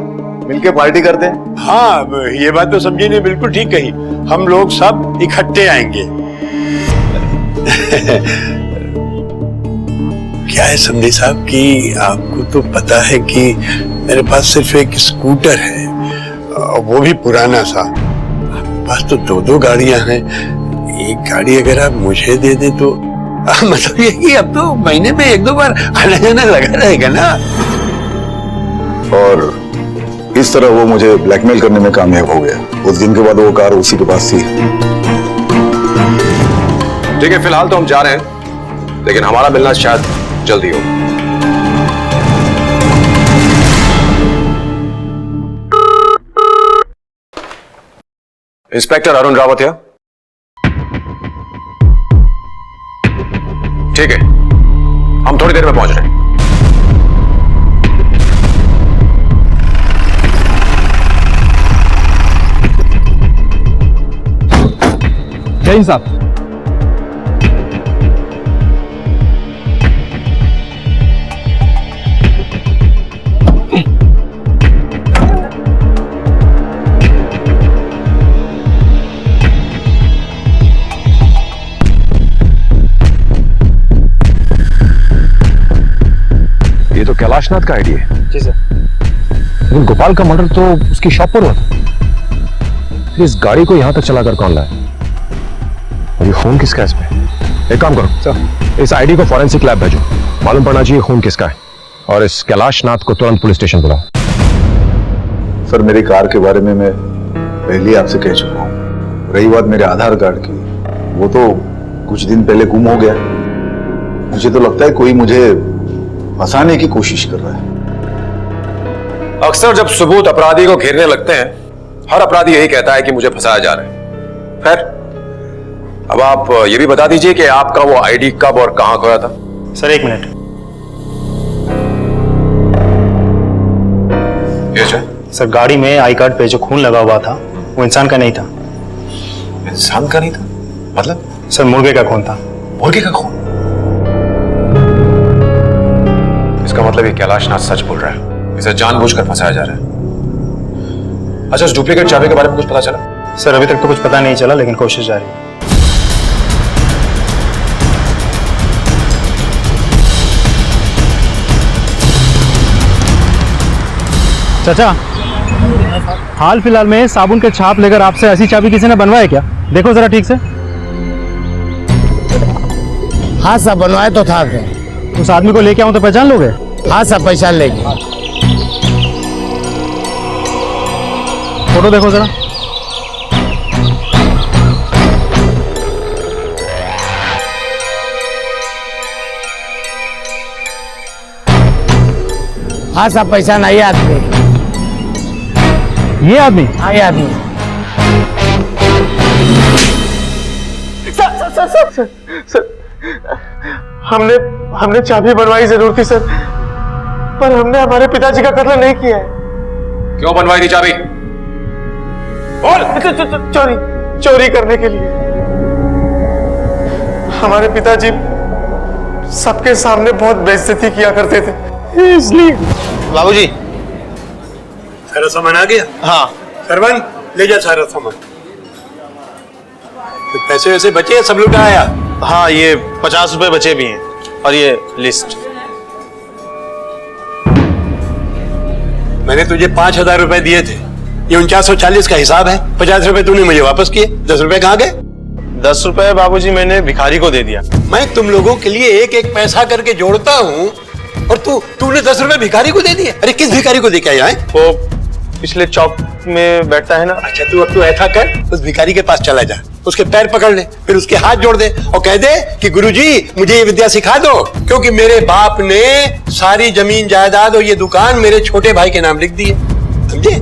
मिलके पार्टी करते हैं। हाँ, ये बात तो समझी ने बिल्कुल ठीक कही, हम लोग सब इकट्ठे आएंगे। क्या है समझे साहब कि आपको तो पता है कि मेरे पास सिर्फ एक स्कूटर है, वो भी पुराना सा। पास तो 2-2 गाड़ियां हैं, एक गाड़ी अगर आप मुझे दे दे तो मतलब ये कि अब तो महीने में 1-2 बार आना जाना लगा रहेगा ना। और इस तरह वो मुझे ब्लैकमेल करने में कामयाब हो गया। उस दिन के बाद वो कार उसी के पास थी। ठीक है, फिलहाल तो हम जा रहे हैं, लेकिन हमारा मिलना शायद जल्दी हो। इंस्पेक्टर अरुण रावत या? ठीक है, हम थोड़ी देर में पहुंच रहे हैं। जय हिंद साहब। ये तो कैलाशनाथ का आईडी है। जी सर। लेकिन गोपाल का मर्डर तो उसकी शॉप पर हुआ था। इस गाड़ी को यहां तक चलाकर कौन लाया? और ये खून किसका है इसमें? एक काम करो सर, इस आईडी को फॉरेंसिक लैब भेजो, मालूम पड़ना चाहिए खून किसका है। और इस कैलाशनाथ को तुरंत पुलिस स्टेशन बुलाओ। सर, मेरी कार के बारे में मैं पहले ही आपसे कह चुका हूँ। रही बात मेरे आधार कार्ड की, वो तो कुछ दिन पहले गुम हो गया। मुझे तो लगता है कोई मुझे फंसाने की कोशिश कर रहा है। अक्सर जब सबूत अपराधी को घेरने लगते हैं, हर अपराधी यही कहता है कि मुझे फंसाया जा रहा है। खैर, अब आप ये भी बता दीजिए कि आपका वो आईडी कब और कहां खोया था? Sir 1 minute. ये सर, गाड़ी में आई कार्ड पे जो खून लगा हुआ था वो इंसान का नहीं था। इंसान का नहीं था? मतलब? सर, मुर्गे का खून था। मुर्गे का खून? इसका मतलब ये कैलाशनाथ सच बोल रहा है, इसे जानबूझकर फंसाया जा रहा है। अच्छा, उस डुप्लीकेट चाबी के बारे में कुछ पता चला? सर, अभी तक तो कुछ पता नहीं चला, लेकिन कोशिश जारी है। चाचा, हाल फिलहाल में साबुन के छाप लेकर आपसे ऐसी चाबी किसी ने बनवाया क्या? देखो जरा ठीक से। हाँ साहब, बनवाया तो था। उस आदमी को लेके आऊं तो पहचान लोगे? हाँ साहब, पहचान लेंगे। फोटो देखो जरा। हाँ साहब, पहचान आई आदमी। ये आदमी? हाँ, ये आदमी। सर, हमने चाबी बनवाई जरूर थी सर, पर हमने हमारे पिताजी का कत्ल नहीं किया है। क्यों बनवाई थी चाबी? चोरी करने के लिए। हमारे पिताजी सबके सामने बहुत बेइज्जती किया करते थे, इसलिए। बाबूजी, सारा सामान आ गया? हाँ। सरवन, ले जा सारा सामान। तो पैसे वैसे बचे, सब लुटा आया? हाँ, ये 50 रुपए बचे भी हैं, और ये लिस्ट। मैंने तुझे 5,000 रुपए दिए थे, ये 4940 का हिसाब है। 50 रुपए तूने मुझे वापस किए, 10 रुपए कहाँ गए? 10 रुपए बाबूजी मैंने भिखारी को दे दिया। मैं तुम लोगों के लिए एक एक पैसा करके जोड़ता हूँ, और तूने 10 रुपए भिखारी को दे दिए? अरे किस भिखारी को दे के आया है? वो पिछले चौक में बैठता है ना। अच्छा, तू अब तो ऐसा कर, उस भिखारी के पास चला जा, उसके पैर पकड़ ले, फिर उसके हाथ जोड़ दे और कह दे कि गुरुजी मुझे ये विद्या सिखा दो, क्योंकि मेरे बाप ने सारी जमीन जायदाद और ये दुकान मेरे छोटे भाई के नाम लिख दी है। समझे?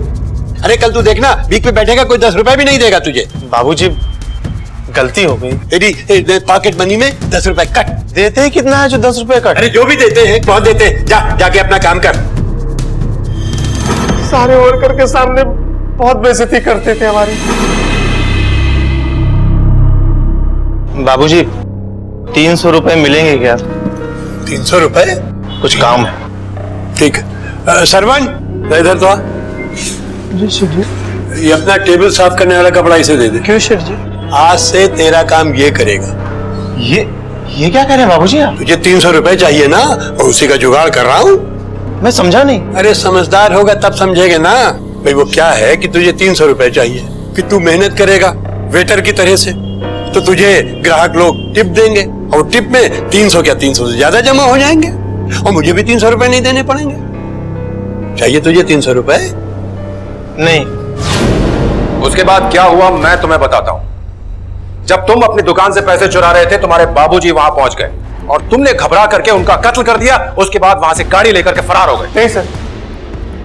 अरे कल तू देखना, बीच पे बैठेगा, कोई 10 रुपए भी नहीं देगा तुझे। बाबूजी, गलती हो गई। तेरी पॉकेट मनी में 10 रुपए कट। देते ही कितना है जो 10 रुपए कट? अरे जो भी देते हैं बहुत देते हैं। जाके अपना काम कर। सारे वर्कर के सामने बहुत बेइज्जती करते थे हमारी। बाबूजी, 300 रुपए मिलेंगे क्या? 300 रुपए? कुछ काम है। ठीक है। सरवन, इधर तो आ। जी शेठ जी। ये अपना टेबल साफ करने वाला कपड़ा इसे दे दे। क्यों शेठ जी? आज से तेरा काम ये करेगा। ये क्या कह रहे हैं बाबूजी आप? तुझे 300 रुपए चाहिए ना, और उसी का जुगाड़ कर रहा हूँ। मैं समझा नहीं। अरे समझदार होगा तब समझेगा ना। भाई वो क्या है कि तुझे 300 रुपए चाहिए, कि तू मेहनत करेगा वेटर की तरह से, तो तुझे ग्राहक लोग टिप देंगे और टिप में 300 क्या 300 से ज्यादा जमा हो जाएंगे और मुझे भी 300 रुपए नहीं देने पड़ेंगे। चाहिए तुझे 300 रुपए? नहीं। उसके बाद क्या हुआ मैं तुम्हें बताता हूं। जब तुम अपनी दुकान से पैसे चुरा रहे थे तुम्हारे बाबूजी वहां पहुंच गए और तुमने घबरा करके उनका कत्ल कर दिया। उसके बाद वहां से गाड़ी लेकर के फरार हो गए। नहीं सर,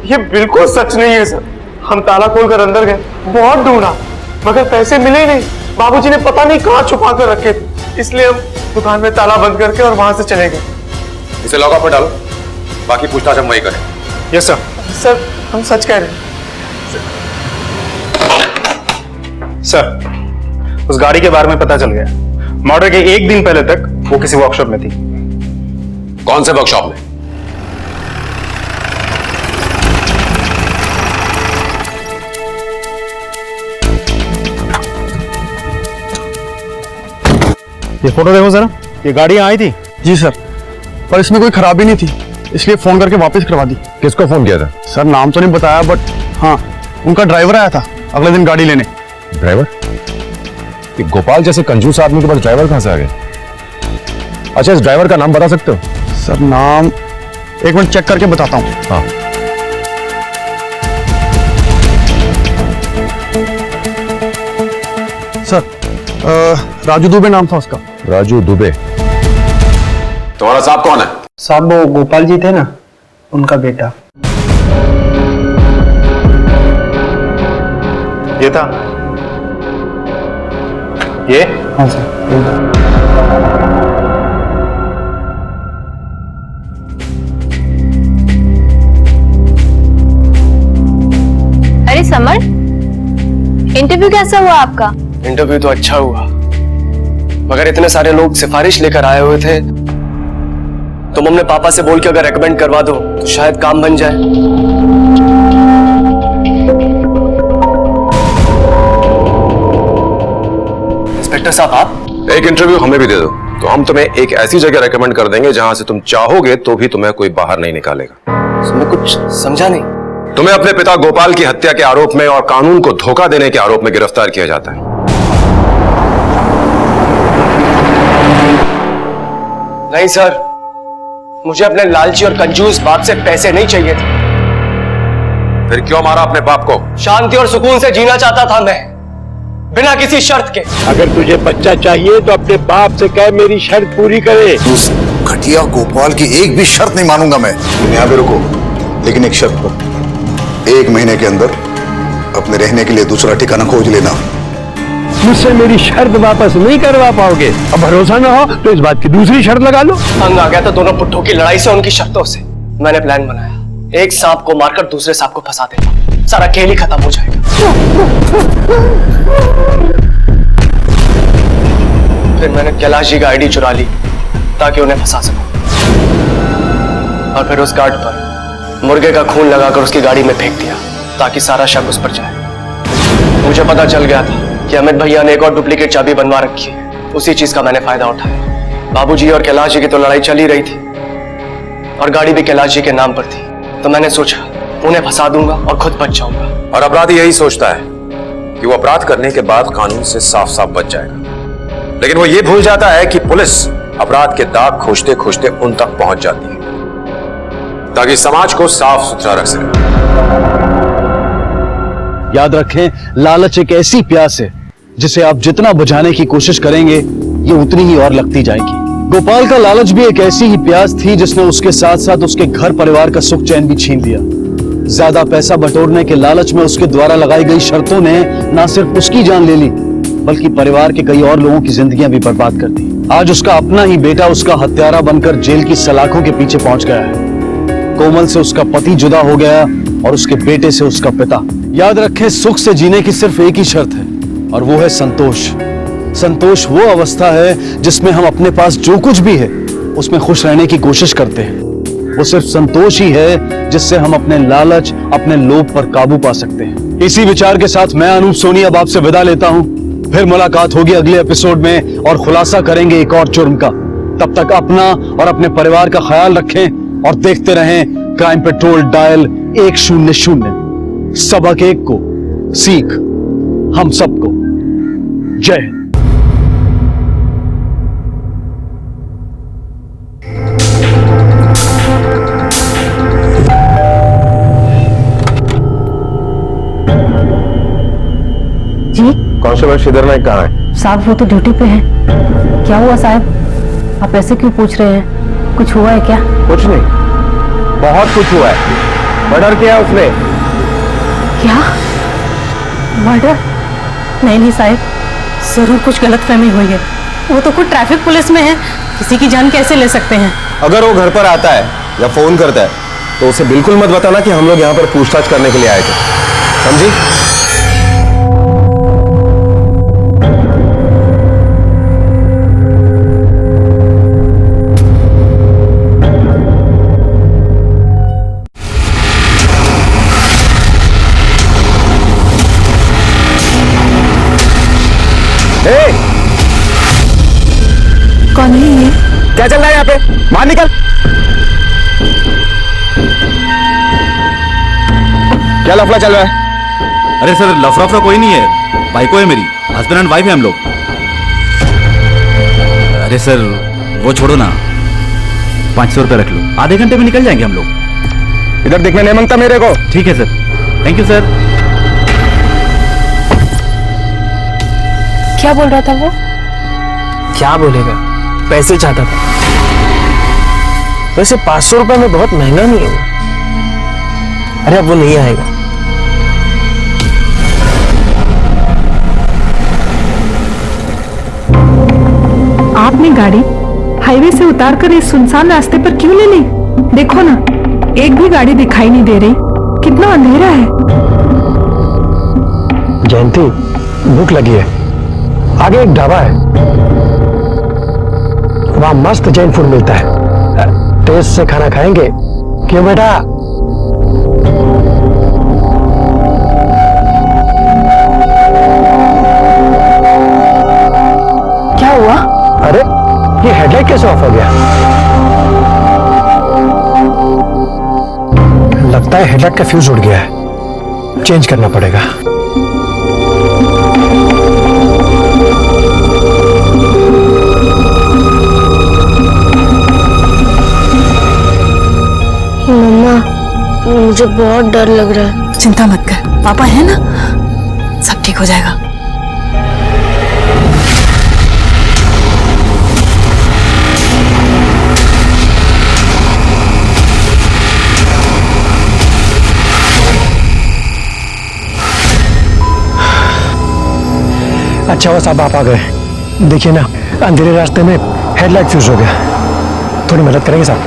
ये बिल्कुल सच नहीं है सर। हम ताला खोलकर अंदर गए, बहुत ढूंढा मगर पैसे मिले ही नहीं। बाबूजी ने पता नहीं कहां छुपा कर रखे थे, इसलिए हम दुकान में ताला बंद करके और वहां से चले गए। इसे लॉकअप में डालो, बाकी पूछताछ हम वही करें। Yes sir. सर हम सच कह रहे हैं। सर, उस गाड़ी के बारे में पता चल गया। मर्डर के एक दिन पहले तक वो किसी वर्कशॉप में थी। कौन से वर्कशॉप में? ये फोटो देखो जरा, ये गाड़ी आई थी। जी सर, पर इसमें कोई खराबी नहीं थी, इसलिए फोन करके वापस करवा दी। किसको फोन किया था? सर नाम तो नहीं बताया, बट हाँ उनका ड्राइवर आया था अगले दिन गाड़ी लेने। ड्राइवर? ये गोपाल जैसे कंजूस आदमी के पास ड्राइवर कहां से आ गया? अच्छा, इस ड्राइवर का नाम बता सकते हो? सर नाम एक मिनट चेक करके बताता हूँ। हाँ। सर राजू दुबे नाम था उसका। राजू दुबे? तुम्हारा साहब कौन है? साहब वो गोपाल जी थे ना, उनका बेटा। ये था ये? हाँ सर। अरे समर, इंटरव्यू कैसा हुआ आपका? इंटरव्यू तो अच्छा हुआ, मगर इतने सारे लोग सिफारिश लेकर आए हुए थे। तुम अपने पापा से बोल के अगर रेकमेंड करवा दो तो शायद काम बन जाए। इंस्पेक्टर साहब, आप एक इंटरव्यू हमें भी दे दो तो हम तुम्हें एक ऐसी जगह रेकमेंड कर देंगे जहां से तुम चाहोगे तो भी तुम्हें कोई बाहर नहीं निकालेगा। मैं कुछ समझा नहीं। तुम्हें अपने पिता गोपाल की हत्या के आरोप में और कानून को धोखा देने के आरोप में गिरफ्तार किया जाता है। नहीं सर, मुझे अपने लालची और कंजूस बाप से पैसे नहीं चाहिए थे। फिर क्यों मारा अपने बाप को? शांति और सुकून से जीना चाहता था मैं, बिना किसी शर्त के। अगर तुझे बच्चा चाहिए तो अपने बाप से कह मेरी शर्त पूरी करे। उस घटिया गोपाल की एक भी शर्त नहीं मानूंगा मैं। तुम यहाँ पे रुको, लेकिन एक शर्त पर, 1 महीने के अंदर अपने रहने के लिए दूसरा ठिकाना खोज लेना। मुझसे मेरी शर्त वापस नहीं करवा पाओगे? अब भरोसा ना हो तो इस बात की दूसरी शर्त लगा लो। तंग आ गया था दोनों पुट्ठों की लड़ाई से, उनकी शर्तों से। मैंने प्लान बनाया, एक सांप को मारकर दूसरे सांप को फंसा देता, सारा खेल ही खत्म हो जाएगा। फिर मैंने कैलाश जी का आईडी चुरा ली ताकि उन्हें फंसा सकूं, और फिर उस गार्ड पर मुर्गे का खून लगाकर उसकी गाड़ी में फेंक दिया ताकि सारा शक उस पर जाए। मुझे पता चल गया था कि अमित भैया ने एक और डुप्लीकेट चाबी बनवा रखी है। उसी चीज का मैंने फायदा उठाया। बाबूजी और कैलाश जी की तो लड़ाई चल ही रही थी और गाड़ी भी कैलाश जी के नाम पर थी, तो मैंने सोचा उन्हें फंसा दूंगा और खुद बच जाऊंगा। और अपराधी यही सोचता है कि वो अपराध करने के बाद कानून से साफ साफ बच जाएगा, लेकिन वो ये भूल जाता है कि पुलिस अपराध के दाग खोजते खोजते उन तक पहुंच जाती है ताकि समाज को साफ सुथरा रख सके। याद रखें, लालच एक ऐसी प्यास है जिसे आप जितना बुझाने की कोशिश करेंगे ये उतनी ही और लगती जाएगी। गोपाल का लालच भी एक ऐसी ही प्यास थी जिसने उसके साथ साथ उसके घर परिवार का सुख चैन भी छीन लिया। ज्यादा पैसा बटोरने के लालच में उसके द्वारा लगाई गई शर्तों ने न सिर्फ उसकी जान ले ली बल्कि परिवार के कई और लोगों की जिंदगियां भी बर्बाद कर दी। आज उसका अपना ही बेटा उसका हत्यारा बनकर जेल की सलाखों के पीछे पहुंच गया है। कोमल से उसका पति जुदा हो गया और उसके बेटे से उसका पिता। याद रखें, सुख से जीने की सिर्फ एक ही शर्त है और वो है संतोष। संतोष वो अवस्था है जिसमें हम अपने पास जो कुछ भी है उसमें खुश रहने की कोशिश करते हैं। वो सिर्फ संतोष ही है जिससे हम अपने लालच, अपने लोभ पर काबू पा सकते हैं। इसी विचार के साथ मैं अनूप सोनी अब आपसे विदा लेता हूं। फिर मुलाकात होगी अगले एपिसोड में और खुलासा करेंगे एक और जुर्म का। तब तक अपना और अपने परिवार का ख्याल रखें और देखते रहें क्राइम पेट्रोल डायल 100। सबक एक को, सीख हम सबको। जय हिंद। कांस्टेबल श्रीधर नायक कहाँ है? साहब वो तो ड्यूटी पे है। क्या हुआ साहब, आप ऐसे क्यों पूछ रहे हैं? कुछ हुआ है क्या? कुछ नहीं, बहुत कुछ हुआ है। मर्डर किया उसने। क्या मर्डर? नहीं साहब, जरूर कुछ गलतफहमी हुई है। वो तो खुद ट्रैफिक पुलिस में है, किसी की जान कैसे ले सकते हैं? अगर वो घर पर आता है या फोन करता है तो उसे बिल्कुल मत बताना कि हम लोग यहाँ पर पूछताछ करने के लिए आए थे, समझी? कौन है ये? क्या चल रहा है यहाँ पे? बाहर निकल। क्या लफड़ा चल रहा है? अरे सर, लफड़ा कोई नहीं है, बाइको है मेरी, हस्बैंड एंड वाइफ है हम लोग। अरे सर वो छोड़ो ना, 500 रुपये रख लो, आधे घंटे में निकल जाएंगे हम लोग। इधर देखने नहीं मांगता मेरे को। ठीक है सर, थैंक यू सर। क्या बोल रहा था वो? क्या बोलेगा, पैसे चाहता था। वैसे 500 रुपए में बहुत महंगा नहीं है वो। अरे अब वो नहीं आएगा। आपने गाड़ी हाईवे से उतारकर इस सुनसान रास्ते पर क्यों ले ली? देखो ना, एक भी गाड़ी दिखाई नहीं दे रही, कितना अंधेरा है। जयंती, भूख लगी है, आगे एक ढाबा है, वहां मस्त जैन फूड मिलता है, टेस्ट से खाना खाएंगे। क्यों बेटा? क्या हुआ? अरे ये हेडलाइट कैसे ऑफ हो गया? लगता है हेडलाइट का फ्यूज उड़ गया है, चेंज करना पड़ेगा। मम्मा, मुझे बहुत डर लग रहा है। चिंता मत कर, पापा है ना, सब ठीक हो जाएगा। अच्छा हुआ साहब आप आ गए। देखिए ना, अंधेरे रास्ते में हेडलाइट फ्यूज हो गया। थोड़ी मदद करेंगे साहब,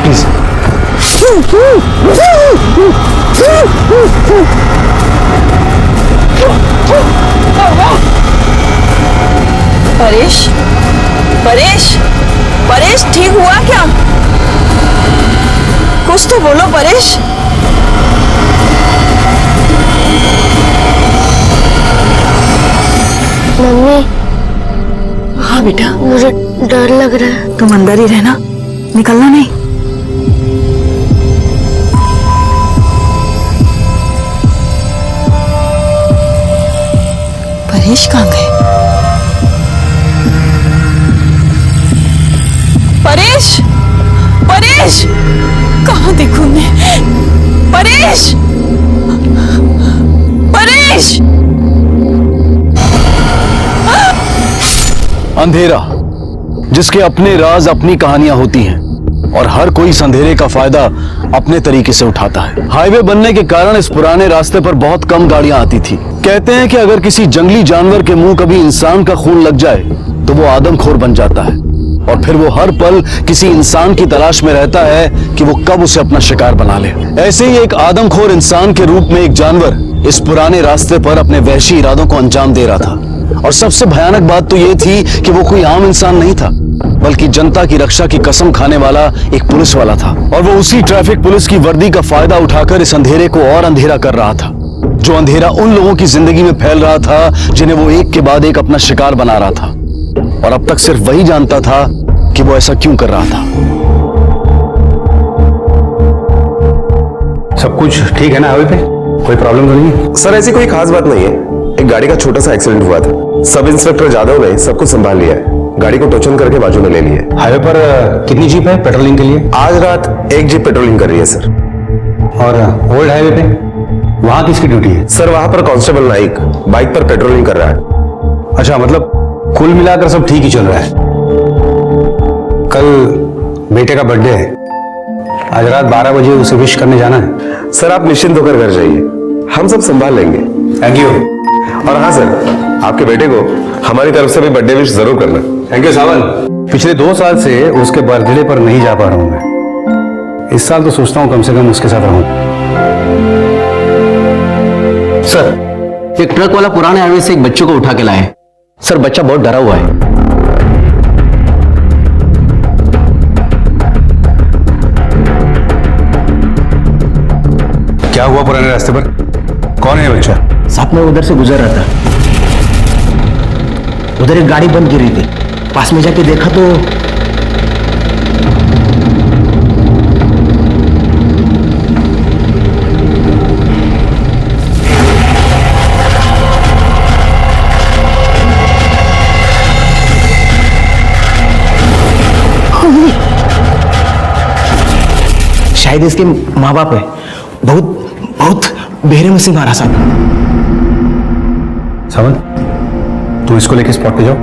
प्लीज? परेश, परेश, परेश, ठीक हुआ क्या? कुछ तो बोलो परेश। मम्मी। हाँ बेटा, मुझे डर लग रहा है। तुम अंदर ही रहना, निकलना नहीं। परेश कहाँ गए? परेश, परेश, कहाँ देखूं मैं? परेश, परेश। अंधेरा, जिसके अपने राज, अपनी कहानियां होती हैं और हर कोई इस अंधेरे का फायदा अपने तरीके से उठाता है। हाईवे बनने के कारण इस पुराने रास्ते पर बहुत कम गाड़ियां आती थी। कहते हैं कि अगर किसी जंगली जानवर के मुंह कभी इंसान का खून लग जाए तो वो आदमखोर बन जाता है और फिर वो हर पल किसी इंसान की तलाश में रहता है कि वो कब उसे अपना शिकार बना ले। ऐसे ही एक आदमखोर इंसान के रूप में एक जानवर इस पुराने रास्ते पर अपने वहशी इरादों को अंजाम दे रहा था। और सबसे भयानक बात तो ये थी कि वो कोई आम इंसान नहीं था, बल्कि जनता की रक्षा की कसम खाने वाला एक पुलिस वाला था। और वो उसी ट्रैफिक पुलिस की वर्दी का फायदा उठाकर इस अंधेरे को और अंधेरा कर रहा था, जो अंधेरा उन लोगों की जिंदगी में फैल रहा था जिन्हें वो एक के बाद एक अपना शिकार बना रहा था। और अब तक सिर्फ वही जानता था कि वो ऐसा क्यों कर रहा था। सब कुछ ठीक है ना हाईवे पे? कोई प्रॉब्लम तो नहीं है? सर ऐसी कोई खास बात नहीं है, एक गाड़ी का छोटा सा एक्सीडेंट हुआ था। सब इंस्पेक्टर जादव ने सब कुछ संभाल लिया है, गाड़ी को टोचन करके बाजू में ले लिया। हाईवे पर कितनी जीप है पेट्रोलिंग के लिए? आज रात एक जीप पेट्रोलिंग कर रही है सर। और ओल्ड हाईवे पे वहां किसकी ड्यूटी है? सर वहां पर कांस्टेबल नाइक बाइक पर पेट्रोलिंग कर रहा है। अच्छा, मतलब कुल मिलाकर सब ठीक ही चल रहा है। कल बेटे का बर्थडे है, आज रात 12 बजे उसे विश करने जाना है। सर आप निश्चिंत होकर घर जाइए, हम सब संभाल लेंगे। Thank you. और हाँ सर, आपके बेटे को हमारी तरफ से भी बर्थडे विश जरूर करना। थैंक यू सावन। पिछले 2 साल से उसके बर्थडे पर नहीं जा पा रहा हूं मैं। इस साल तो सोचता हूं कम से कम उसके साथ रहूं। सर, एक ट्रक वाला पुराने हाईवे से एक बच्चे को उठा के लाए। सर, बच्चा बहुत डरा हुआ है। क्या हुआ पुराने रास्ते पर? कौन है बच्चा? साहब, मैं उधर से गुजर रहा था, उधर एक गाड़ी बंद गिरी थी। पास में जाके देखा तो शायद इसके माँ बाप है। बहुत बेरहमी से मारा साहब। सावन, तू इसको लेके स्पॉट पे जाओ,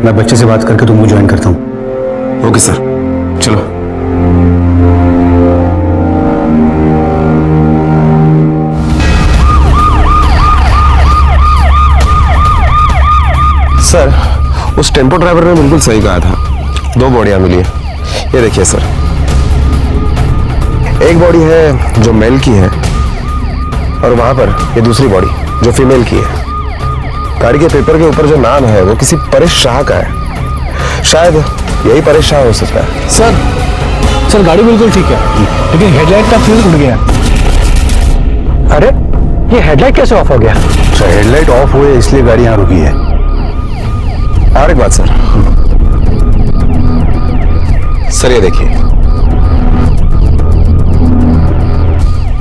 मैं बच्चे से बात करके तुमको ज्वाइन करता हूँ। ओके सर, चलो। सर, उस टेम्पो ड्राइवर ने बिल्कुल सही कहा था, 2 बॉडियां मिली है। ये देखिए सर, एक बॉडी है जो मेल की है और वहां पर ये दूसरी बॉडी जो फीमेल की है। गाड़ी के पेपर के ऊपर जो नाम है वो किसी परेश शाह का है। शायद यही परेश शाह हो सकता है। सर गाड़ी बिल्कुल ठीक है, लेकिन हेडलाइट का फ्यूज उड़ गया। अरे, ये हेडलाइट कैसे ऑफ हो गया? अच्छा, हेडलाइट ऑफ हुए इसलिए गाड़ी यहाँ रुकी है। और एक बात सर, ये देखिए,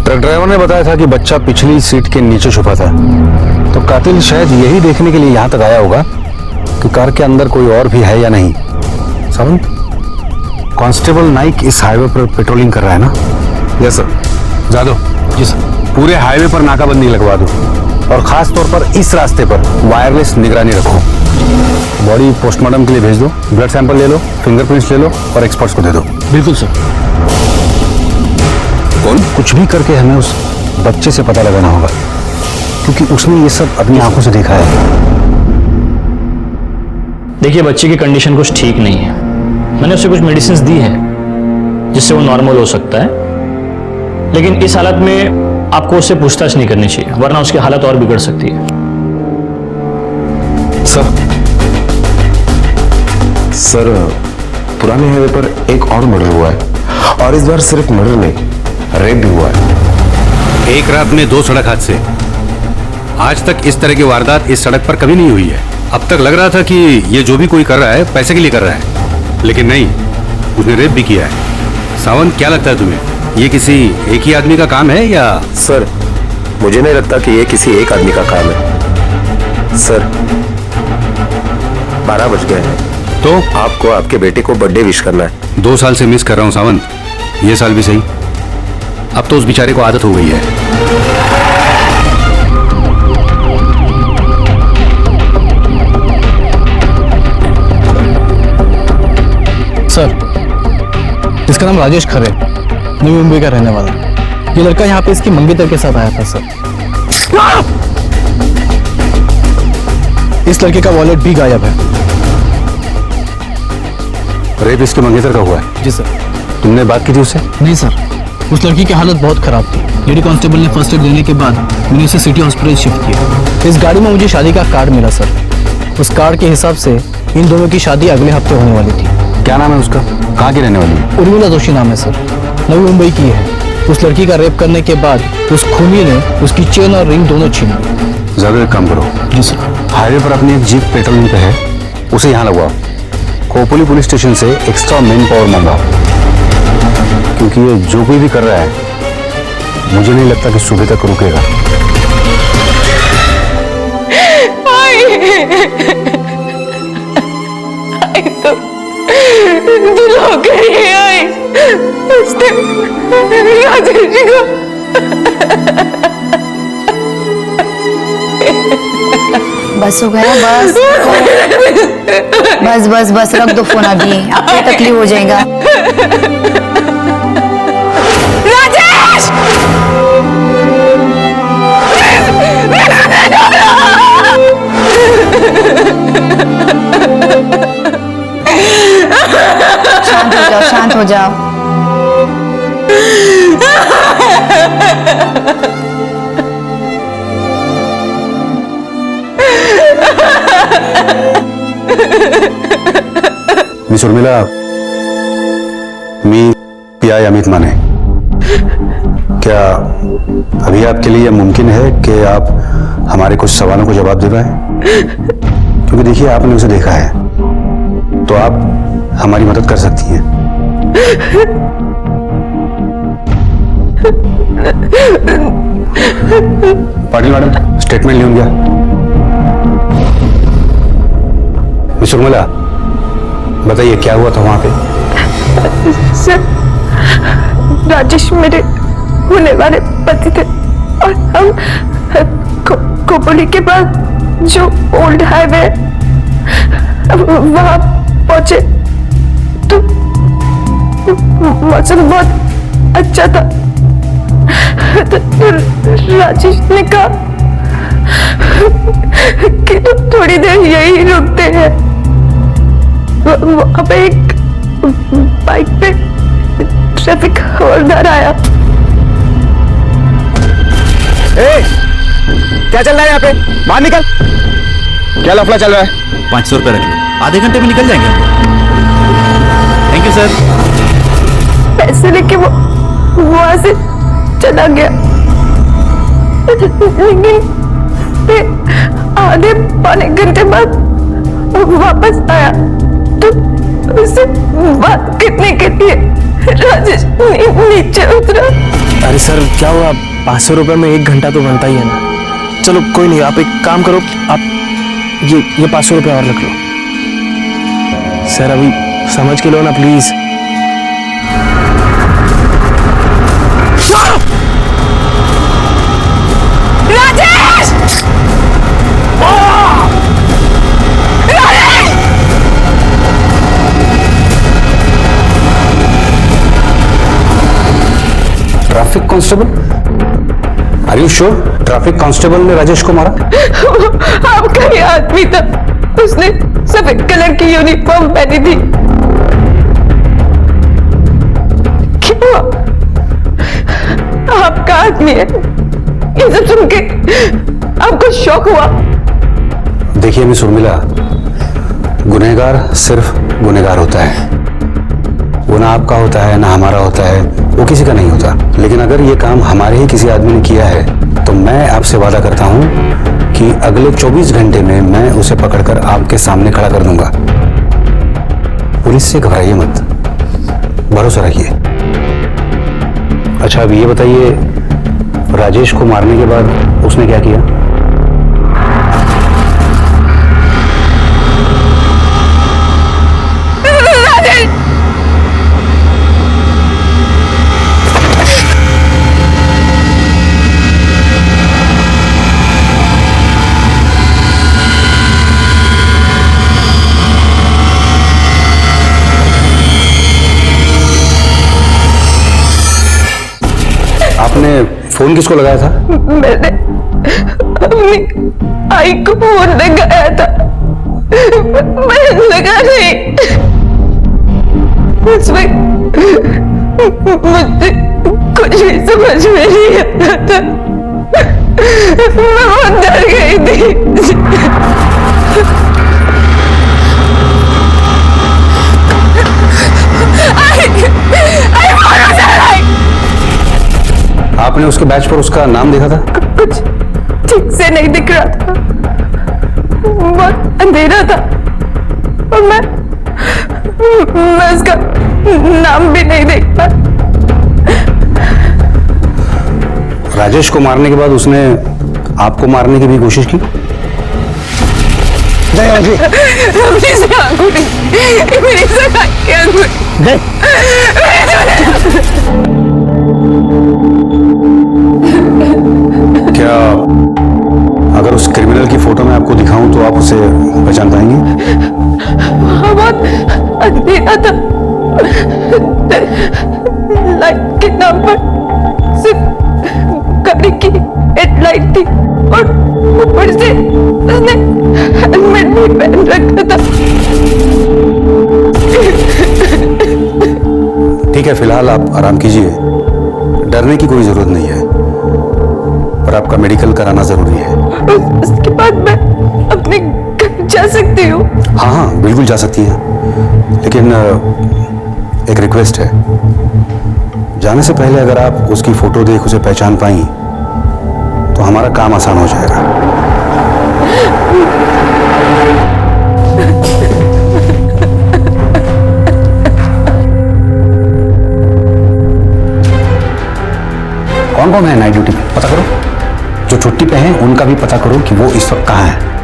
ट्रक ड्राइवर ने बताया था कि बच्चा पिछली सीट के नीचे छुपा था, तो कातिल शायद यही देखने के लिए यहाँ तक आया होगा कि कार के अंदर कोई और भी है या नहीं। समझ? कांस्टेबल नाइक इस हाईवे पर पेट्रोलिंग कर रहा है ना? Yes sir. जादो, जी सर, पूरे हाईवे पर नाकाबंदी लगवा दो और खास तौर पर इस रास्ते पर वायरलेस निगरानी रखो। बॉडी पोस्टमार्टम के लिए भेज दो, ब्लड सैंपल ले लो, फिंगरप्रिंट्स ले लो और एक्सपर्ट्स को दे दो। बिल्कुल सर। कौन? कुछ भी करके हमें उस बच्चे से पता लगाना होगा, क्योंकि उसने ये सब अपनी आंखों से देखा है। देखिए, बच्चे की कंडीशन कुछ ठीक नहीं है। मैंने उसे कुछ मेडिसिन दी है जिससे वो नॉर्मल हो सकता है, लेकिन इस हालत में आपको उससे पूछताछ नहीं करनी चाहिए, वरना उसकी हालत और बिगड़ सकती है। सर, पुराने हाईवे पर एक और मर्डर हुआ है, और इस बार सिर्फ मर्डर नहीं, रेप भी हुआ है। एक रात में 2 सड़क हादसे। आज तक इस तरह की वारदात इस सड़क पर कभी नहीं हुई है। अब तक लग रहा था कि ये जो भी कोई कर रहा है पैसे के लिए कर रहा है, लेकिन नहीं, उसने रेप भी किया है। सावन, क्या लगता है तुम्हें, ये किसी एक ही आदमी का काम है या? सर, मुझे नहीं लगता कि ये किसी एक आदमी का काम है। सर, 12 बज गए हैं, तो आपको आपके बेटे को बर्थडे विश करना है। 2 साल से मिस कर रहा हूं सावंत, ये साल भी सही। अब तो उस बेचारे को आदत हो गई है। सर, इसका नाम राजेश खरे, नवी मुंबई का रहने वाला। ये लड़का यहाँ पे इसकी मंगेतर के साथ आया था सर। इस लड़के का वॉलेट भी गायब है। रेप इसके मंगेतर का हुआ है? जी सर। तुमने बात की थी उससे? नहीं सर, उस लड़की की हालत बहुत खराब थी। लेडी कांस्टेबल ने फर्स्ट एड देने के बाद मैंने उसे सिटी हॉस्पिटल शिफ्ट किया। इस गाड़ी में मुझे शादी का कार्ड मिला सर। उस कार्ड के हिसाब से इन दोनों की शादी अगले हफ्ते होने वाली थी। क्या नाम है उसका? कहाँ की रहने वाली है? उर्मिला जोशी नाम है सर, नवी मुंबई की है। उस लड़की का रेप करने के बाद उस खूनी ने उसकी चेन और रिंग दोनों छीन ली। ज्यादा एक काम करो। जी सर। हाईवे पर अपनी एक जीप पेट्रोलिंग पे है, उसे यहाँ लगवाओ। खोपोली पुलिस स्टेशन से एक्स्ट्रा मैन पावर मंगाओ, क्योंकि ये जो कोई भी कर रहा है मुझे नहीं लगता कि सुबह तक रुकेगा। बस हो गया बस। बस बस बस रख दो फोन अभी, आपको तकलीफ हो जाएगा। राजेश! शांत हो जाओ, शांत हो जाओ। मिस उर्मिला, मी पिया अमित माने, क्या अभी आपके लिए यह मुमकिन है कि आप हमारे कुछ सवालों को जवाब दे पाए? क्योंकि देखिए, आपने उसे देखा है तो आप हमारी मदद कर सकती हैं। पाटिल मैडम, स्टेटमेंट लिहून घ्या। मिस उर्मिला, बताइए क्या हुआ था वहां पे? सर, राजेश मेरे होने वाले पति थे और हम खोपोली के पास जो ओल्ड हाईवे वहां पहुंचे तो मौसम बहुत अच्छा था। तो राजेश ने कहा कि तो थोड़ी देर यही रुकते हैं। वहां पे एक बाइक पे ट्रैफिक हवलदार आया। क्या चल रहा है यहाँ पे? बाहर निकल। क्या लफड़ा चल रहा है? 500 रुपए रख लो, आधे घंटे में निकल जाएंगे हम। Thank you sir. पैसे लेके वो वहां से चला गया, लेकिन फिर आधे पौने घंटे बाद वापस आया तो उससे बात करने के लिए राजेश नीचे उतरा। अरे सर, क्या हुआ? 500 रुपए में 1 घंटा तो बनता ही है ना। चलो कोई नहीं, आप एक काम करो, आप ये 500 रुपए और रख लो। सर अभी समझ के लो ना please. Rajesh! Traffic constable? Are you sure traffic constable ने राजेश को मारा? आपका ही आदमी था, उसने सफेद कलर की यूनिफॉर्म पहनी थी। क्यों? आपका आदमी है, ये सब सुन के आपको शौक हुआ? देखिए मिस उर्मिला, गुनहगार सिर्फ गुनहगार होता है, वो ना आपका होता है ना हमारा होता है, वो किसी का नहीं होता। लेकिन अगर ये काम हमारे ही किसी आदमी ने किया है तो मैं आपसे वादा करता हूं कि अगले 24 घंटे में मैं उसे पकड़कर आपके सामने खड़ा कर दूंगा। पुलिस से घबराइए मत, भरोसा रखिए। अच्छा अब ये बताइए, राजेश को मारने के बाद उसने क्या किया? आपने फोन किसको लगाया था? मैंने अपनी आई को फोन लगाया था, मैं लगा नहीं। उसमें मुझे कुछ भी समझ में नहीं आता था, मैं बहुत डर गई थी। आपने उसके बैच पर उसका नाम देखा था? कुछ ठीक से नहीं दिख रहा था, बहुत अंधेरा था और मैं उसका नाम भी नहीं देख पाया। राजेश को मारने के बाद उसने आपको मारने की भी कोशिश की? क्या अगर उस क्रिमिनल की फोटो में आपको दिखाऊं तो उसे पहचान पाएंगी? हाँ, बहुत अंधेरा था। लाइट के नाम पर सिर्फ गाड़ी की हेडलाइट थी और ऊपर से उसने हेलमेट भी पहन रखा था। ठीक है, फिलहाल आप आराम कीजिए, डरने की कोई जरूरत नहीं है, पर आपका मेडिकल कराना जरूरी है। उसके बाद मैं अपने घर जा सकती हूँ? हाँ हाँ, बिल्कुल जा सकती हैं, लेकिन एक रिक्वेस्ट है, जाने से पहले अगर आप उसकी फोटो देख उसे पहचान पाई तो हमारा काम आसान हो जाएगा। कौन कौन है नाइट ड्यूटी पे पता करो, जो छुट्टी पे हैं उनका भी पता करो कि वो इस वक्त कहाँ है।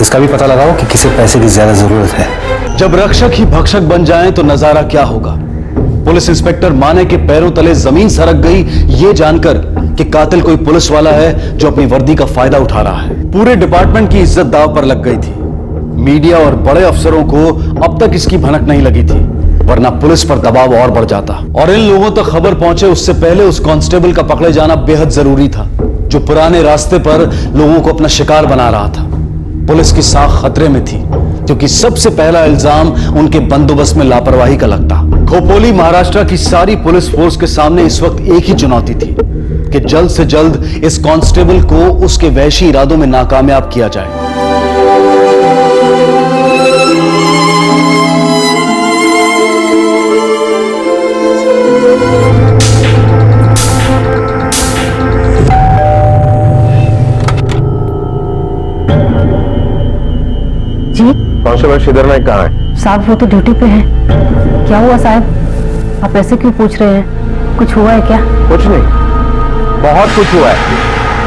इसका भी पता लगाओ कि किसे पैसे की ज्यादा जरूरत है। जब रक्षक ही भक्षक बन जाएं तो नजारा क्या होगा। पुलिस इंस्पेक्टर माने के पैरों तले जमीन सरक गई ये जानकर कि कातिल कोई पुलिस वाला है जो अपनी वर्दी का फायदा उठा रहा है। पूरे डिपार्टमेंट की इज्जत दांव पर लग गई थी। मीडिया और बड़े अफसरों को अब तक इसकी भनक नहीं लगी थी, वरना पुलिस पर दबाव और बढ़ जाता। और इन लोगों तक खबर पहुंचे उससे पहले उस कांस्टेबल का पकड़े जाना बेहद जरूरी था, जो पुराने रास्ते पर लोगों को अपना शिकार बना रहा था। पुलिस की साख खतरे में थी, क्योंकि सबसे पहला इल्जाम उनके बंदोबस्त में लापरवाही का लगता। खोपोली महाराष्ट्र की सारी पुलिस फोर्स के सामने इस वक्त एक ही चुनौती थी कि जल्द से जल्द इस कांस्टेबल को उसके वैशी इरादों में नाकामयाब किया जाए। कांस्टेबल श्रीधर नायक कहाँ है? साहब वो तो ड्यूटी पे है। क्या हुआ साहब, आप ऐसे क्यों पूछ रहे हैं? कुछ हुआ है क्या? कुछ नहीं, बहुत कुछ हुआ है।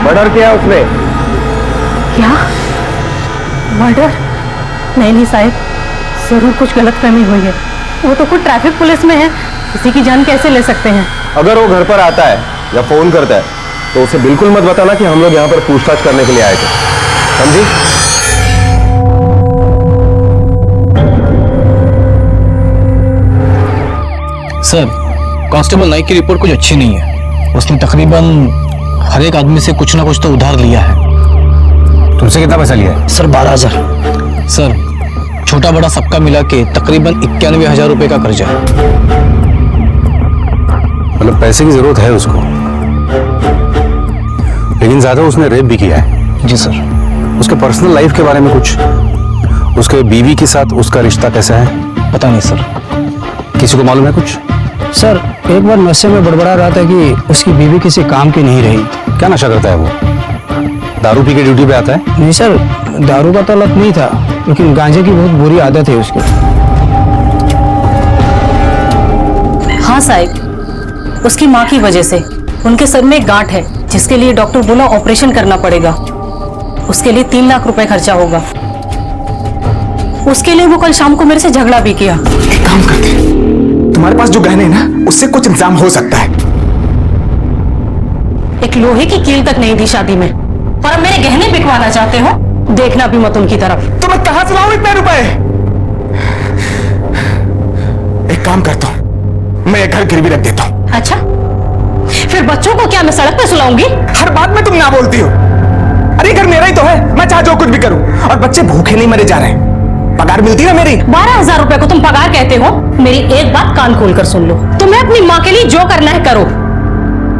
मर्डर किया उसने। क्या मर्डर? नहीं साहब, जरूर कुछ गलतफहमी हुई है। वो तो खुद ट्रैफिक पुलिस में है, किसी की जान कैसे ले सकते हैं? अगर वो घर पर आता है या फोन करता है तो उसे बिल्कुल मत बताना कि हम लोग यहाँ पर पूछताछ करने के लिए आए थे, समझी? सर, कांस्टेबल नाइक की रिपोर्ट कुछ अच्छी नहीं है। उसने तकरीबन हर एक आदमी से कुछ ना कुछ तो उधार लिया है। तुमसे कितना पैसा लिया है? सर 12,000। सर, छोटा बड़ा सबका मिला के तकरीबन 91,000 रुपए का कर्जा है। मतलब पैसे की जरूरत है उसको, लेकिन ज्यादा उसने रेप भी किया है। जी सर। उसके पर्सनल लाइफ के बारे में कुछ, उसके बीवी के साथ उसका रिश्ता कैसा है? पता नहीं सर। किसी को मालूम है कुछ? सर, एक बार नशे में बड़बड़ा रहा था कि उसकी बीवी किसी काम की नहीं रही। क्या नशा करता है वो? दारू पी के ड्यूटी पे आता है? नहीं सर, दारू का तो लत नहीं था, लेकिन गांजे की बहुत बुरी आदत है उसकी। हाँ साहब, उसकी माँ की वजह से उनके सर में एक गांठ है, जिसके लिए डॉक्टर बोला ऑपरेशन करना पड़ेगा। उसके लिए 3 लाख रुपए खर्चा होगा। उसके लिए वो कल शाम को मेरे से झगड़ा भी किया। एक काम करते हैं, तुम्हारे पास जो गहने हैं ना, उससे कुछ इंतजाम हो सकता है। एक लोहे की कील तक नहीं दी शादी में, और अब मेरे गहने बिकवाना चाहते हो? देखना भी मत उनकी तरफ। तो मैं कहां से लाऊं इतने रुपए? एक काम करता हूं, मैं घर गिरवी रख देता हूं। अच्छा, फिर बच्चों को क्या मैं सड़क पे सुलाऊंगी? हर बात में तुम ना बोलती हो। अरे घर मेरा ही तो है, मैं चाहे जो कुछ भी करूं, और बच्चे भूखे नहीं मरे जा रहे हैं। पगार मिलती है मेरी। 12,000 रुपए को तुम पगार कहते हो? मेरी एक बात कान खोल कर सुन लो, तुम्हें अपनी माँ के लिए जो करना है करो,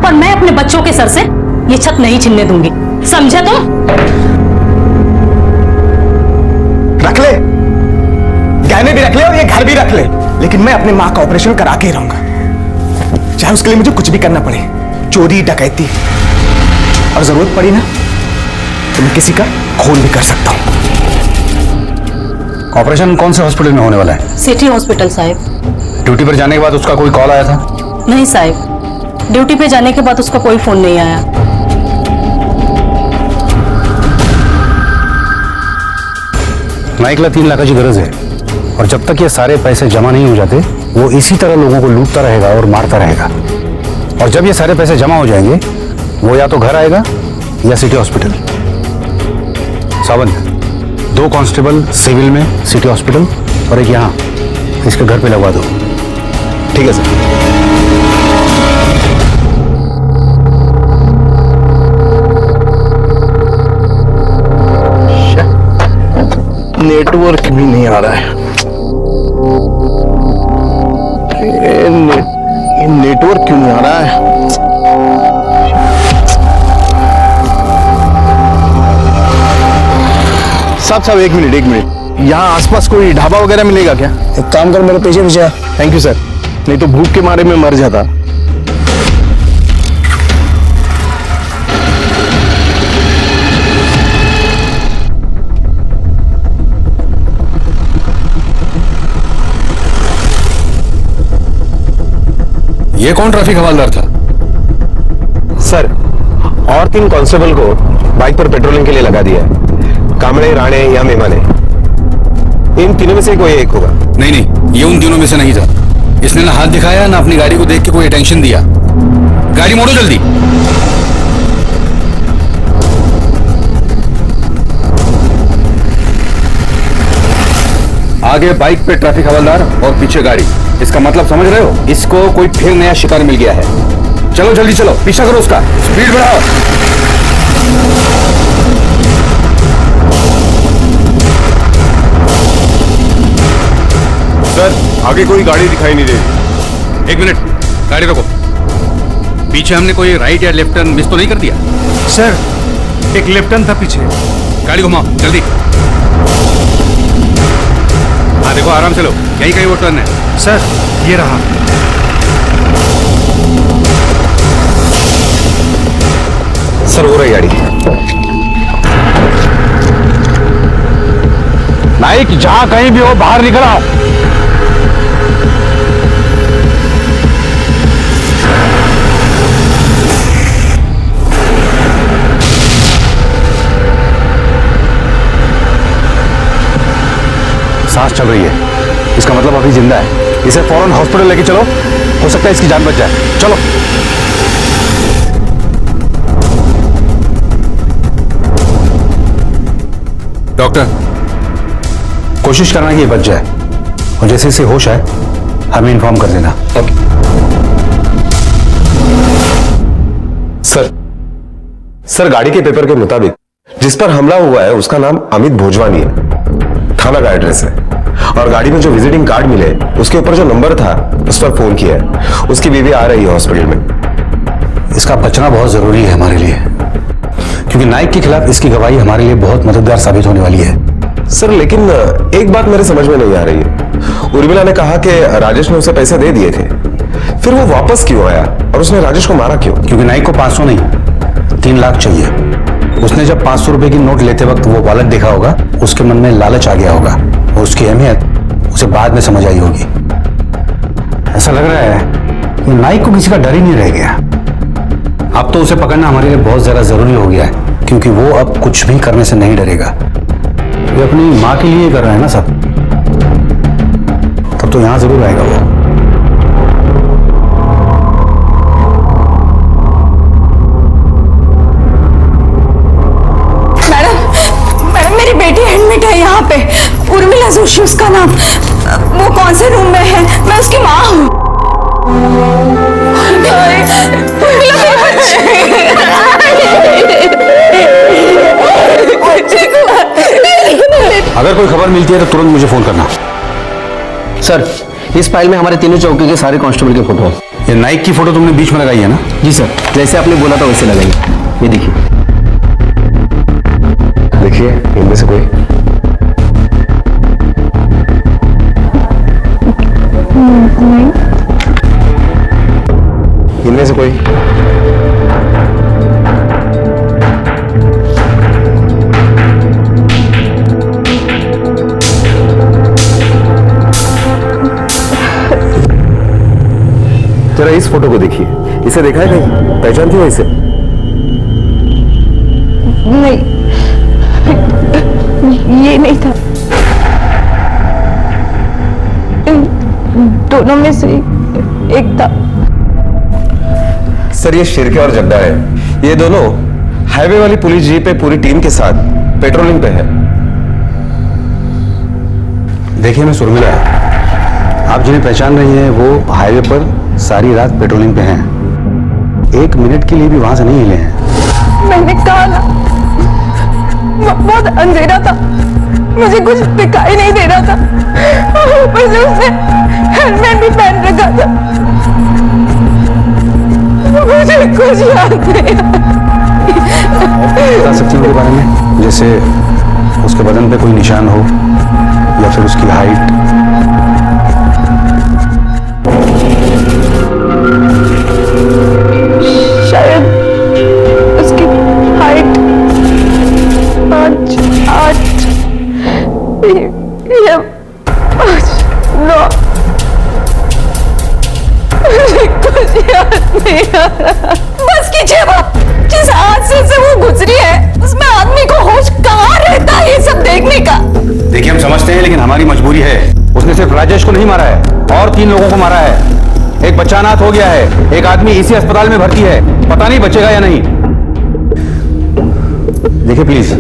पर मैं अपने बच्चों के सर से ये छत नहीं छीनने दूंगी, समझे तुम? रख ले, गहने भी रख ले और ये घर भी रख ले, लेकिन मैं अपनी माँ का ऑपरेशन करा के ही रहूंगा, चाहे उसके लिए मुझे कुछ भी करना पड़े, चोरी डकैती, और जरूरत पड़ी ना तो मैं किसी का खून भी कर सकता हूं। ऑपरेशन कौन से हॉस्पिटल में होने वाला है? सिटी हॉस्पिटल साहब। ड्यूटी पर जाने के बाद उसका कोई कॉल आया था? नहीं साहब, ड्यूटी पे जाने के बाद उसका कोई फोन नहीं आया। नाइक ला 3 लाख की गरज है, और जब तक ये सारे पैसे जमा नहीं हो जाते वो इसी तरह लोगों को लूटता रहेगा और मारता रहेगा। और जब ये सारे पैसे जमा हो जाएंगे वो या तो घर आएगा या city hospital. Sawant, 2 constable civil में सिटी हॉस्पिटल और एक यहाँ इसके घर पे लगवा दो। ठीक है सर। नेटवर्क भी नहीं आ रहा है। ये नेटवर्क क्यों नहीं आ रहा है? साहब एक मिनट, यहाँ आसपास कोई ढाबा वगैरह मिलेगा क्या? एक काम कर, मेरे पीछे पीछे। थैंक यू सर, नहीं तो भूख के मारे में मर जाता। ये कौन ट्रैफिक हवलदार था? सर, और 3 कांस्टेबल को बाइक पर पेट्रोलिंग के लिए लगा दिया है। कामड़े, राणे या मेमाने, इन तीनों में से कोई एक होगा। नहीं, ये उन तीनों में से नहीं था। इसने ना हाथ दिखाया ना अपनी गाड़ी को देख के कोई अटेंशन दिया। गाड़ी मोड़ो जल्दी। आगे बाइक पे ट्रैफिक हवलदार और पीछे गाड़ी। इसका मतलब समझ रहे हो? इसको कोई फिर नया शिकार मिल गया है। चलो जल्दी चलो, पीछा करो उसका, स्पीड बढ़ाओ। सर, आगे कोई गाड़ी दिखाई नहीं दे रही। 1 मिनट, गाड़ी रोको। पीछे हमने कोई राइट या लेफ्ट टर्न मिस तो नहीं कर दिया? सर, एक लेफ्ट टर्न था पीछे। गाड़ी घुमाओ जल्दी। हाँ देखो, आराम से लो, यहीं कहीं वो टर्न है। सर, ये रहा। सर, हो रही गाड़ी। नाइक, जहां कहीं भी हो बाहर निकल आओ। सांस चल रही है, इसका मतलब अभी जिंदा है। इसे फौरन हॉस्पिटल लेके चलो, हो सकता है इसकी जान बच जाए। चलो। डॉक्टर, कोशिश करना कि ये बच जाए, और जैसे इसे होश आए हमें इन्फॉर्म कर देना। सर, गाड़ी के पेपर के मुताबिक जिस पर हमला हुआ है उसका नाम अमित भोजवानी है। थाना का एड्रेस है, और गाड़ी में जो विजिटिंग कार्ड मिले उसके ऊपर जो नंबर था उस पर फोन किया है। उसकी बीवी आ रही है हॉस्पिटल में। इसका बचना बहुत जरूरी है हमारे लिए, क्योंकि नाइक के खिलाफ इसकी गवाही हमारे लिए बहुत मददगार साबित होने वाली है। सर, लेकिन एक बात मेरे समझ में नहीं आ रही है। उर्मिला ने कहा कि राजेश ने उसे पैसे दे दिए थे, फिर वो वापस क्यों आया और उसने राजेश को मारा क्यों? क्योंकि नाइक को 500 नहीं 3 लाख चाहिए। उसने जब 500 रुपए की नोट लेते वक्त वो वॉलेट देखा होगा, उसके मन में लालच आ गया होगा, और उसकी अहमियत उसे बाद में समझ आई होगी। ऐसा लग रहा है कि नाइक को किसी का डर ही नहीं रह गया। अब तो उसे पकड़ना हमारे लिए बहुत ज्यादा जरूरी हो गया है, क्योंकि वो अब कुछ भी करने से नहीं डरेगा। ये अपनी माँ के लिए कर रहा है ना सब, तब तो यहां जरूर आएगा वो। मैडम, मेरी बेटी एडमिट है यहाँ पे। उर्मिला जोशी उसका नाम। वो कौन से रूम में है? मैं उसकी माँ हूँ। अगर कोई खबर मिलती है तो तुरंत मुझे फोन करना। सर, इस फाइल में हमारे तीनों चौकी के सारे कांस्टेबल के फोटो हैं। ये नाइक की फोटो तुमने बीच में लगाई है ना? जी सर, जैसे आपने बोला था वैसे लगाई। ये देखिए। देखिए, इनमें से कोई? नहीं। इनमें से कोई? जरा इस फोटो को देखिए, इसे देखा है कहीं? पहचानती हो इसे? नहीं, ये नहीं था। इन दोनों में से एक था। सर, ये शिरके और जड्डा है। ये दोनों हाईवे वाली पुलिस जीप पे पूरी टीम के साथ पेट्रोलिंग पे है। देखिए मैं उर्मिला है। आप जिन्हें पहचान रही हैं वो हाईवे पर सारी रात पेट्रोलिंग पे हैं। 1 मिनट के लिए भी वहां से नहीं हिले हैं। मैंने कहा ना, बहुत अंधेरा था, मुझे कुछ दिखाई नहीं दे रहा था। ऊपर से उसने हेलमेट भी पहन रखा था। मुझे कुछ याद नहीं। बता सकती हूँ के बारे में, जैसे उसके बदन पे कोई निशान हो या फिर उसकी हाइट? शायद उसकी हाइट 5, 8 या 5, 9। मुझे कुछ याद नहीं आ रहा। बस कीजिए बाप, जिस हादसे से वो गुजरी है उसमें आदमी को होश कहाँ रहता है ये सब देखने का। देखिए हम समझते हैं, लेकिन हमारी मजबूरी है। उसने सिर्फ राजेश को नहीं मारा है, और 3 लोगों को मारा है। एक बच्चा अनाथ हो गया है, एक आदमी इसी अस्पताल में भर्ती है, पता नहीं बचेगा या नहीं। देखिए प्लीज,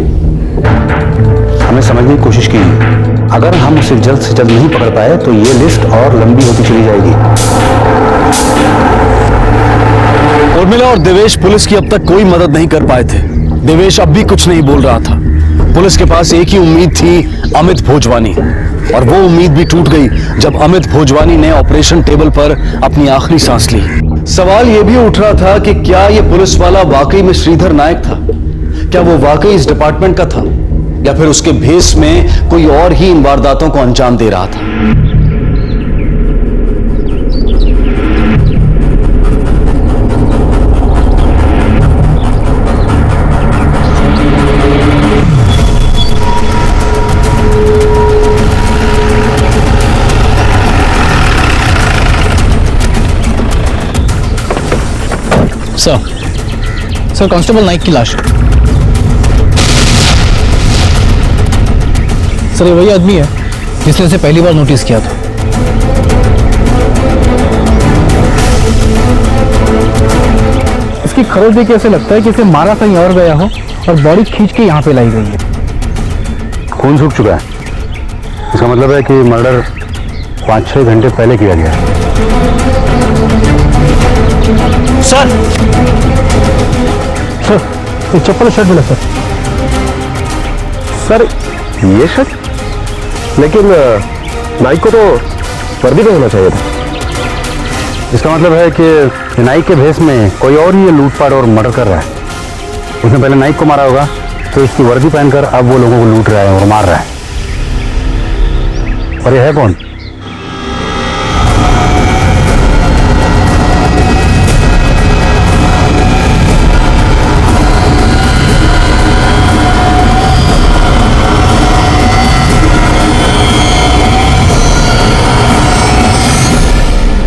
हमें समझने की कोशिश कीजिए। अगर हम उसे जल्द से जल्द नहीं पकड़ पाए तो ये लिस्ट और लंबी होती चली जाएगी। उर्मिला और देवेश पुलिस की अब तक कोई मदद नहीं कर पाए थे। देवेश अब भी कुछ नहीं बोल रहा था। पुलिस के पास एक ही उम्मीद थी, अमित भोजवानी, और वो उम्मीद भी टूट गई जब अमित भोजवानी ने ऑपरेशन टेबल पर अपनी आखिरी सांस ली। सवाल यह भी उठ रहा था कि क्या ये पुलिस वाला वाकई में श्रीधर नायक था? क्या वो वाकई इस डिपार्टमेंट का था, या फिर उसके भेस में कोई और ही इन वारदातों को अंजाम दे रहा था? सर कांस्टेबल नाइक की लाश। सर ये वही आदमी है जिसने इसे पहली बार नोटिस किया था। इसकी खरोच देख के ऐसे लगता है कि इसे मारा कहीं और गया हो और बॉडी खींच के यहाँ पे लाई गई है। खून सूख चुका है, इसका मतलब है कि मर्डर 5-6 घंटे पहले किया गया है। सर ये चप्पल शर्ट मिला सर। सर ये शर्ट, लेकिन नाइक को तो वर्दी पे होना चाहिए था। इसका मतलब है कि नाइक के भेस में कोई और ही ये लूटपाट और मर्डर कर रहा है। उसने पहले नाइक को मारा होगा, तो इसकी वर्दी पहनकर अब वो लोगों को लूट रहा है और मार रहा है। और ये है कौन?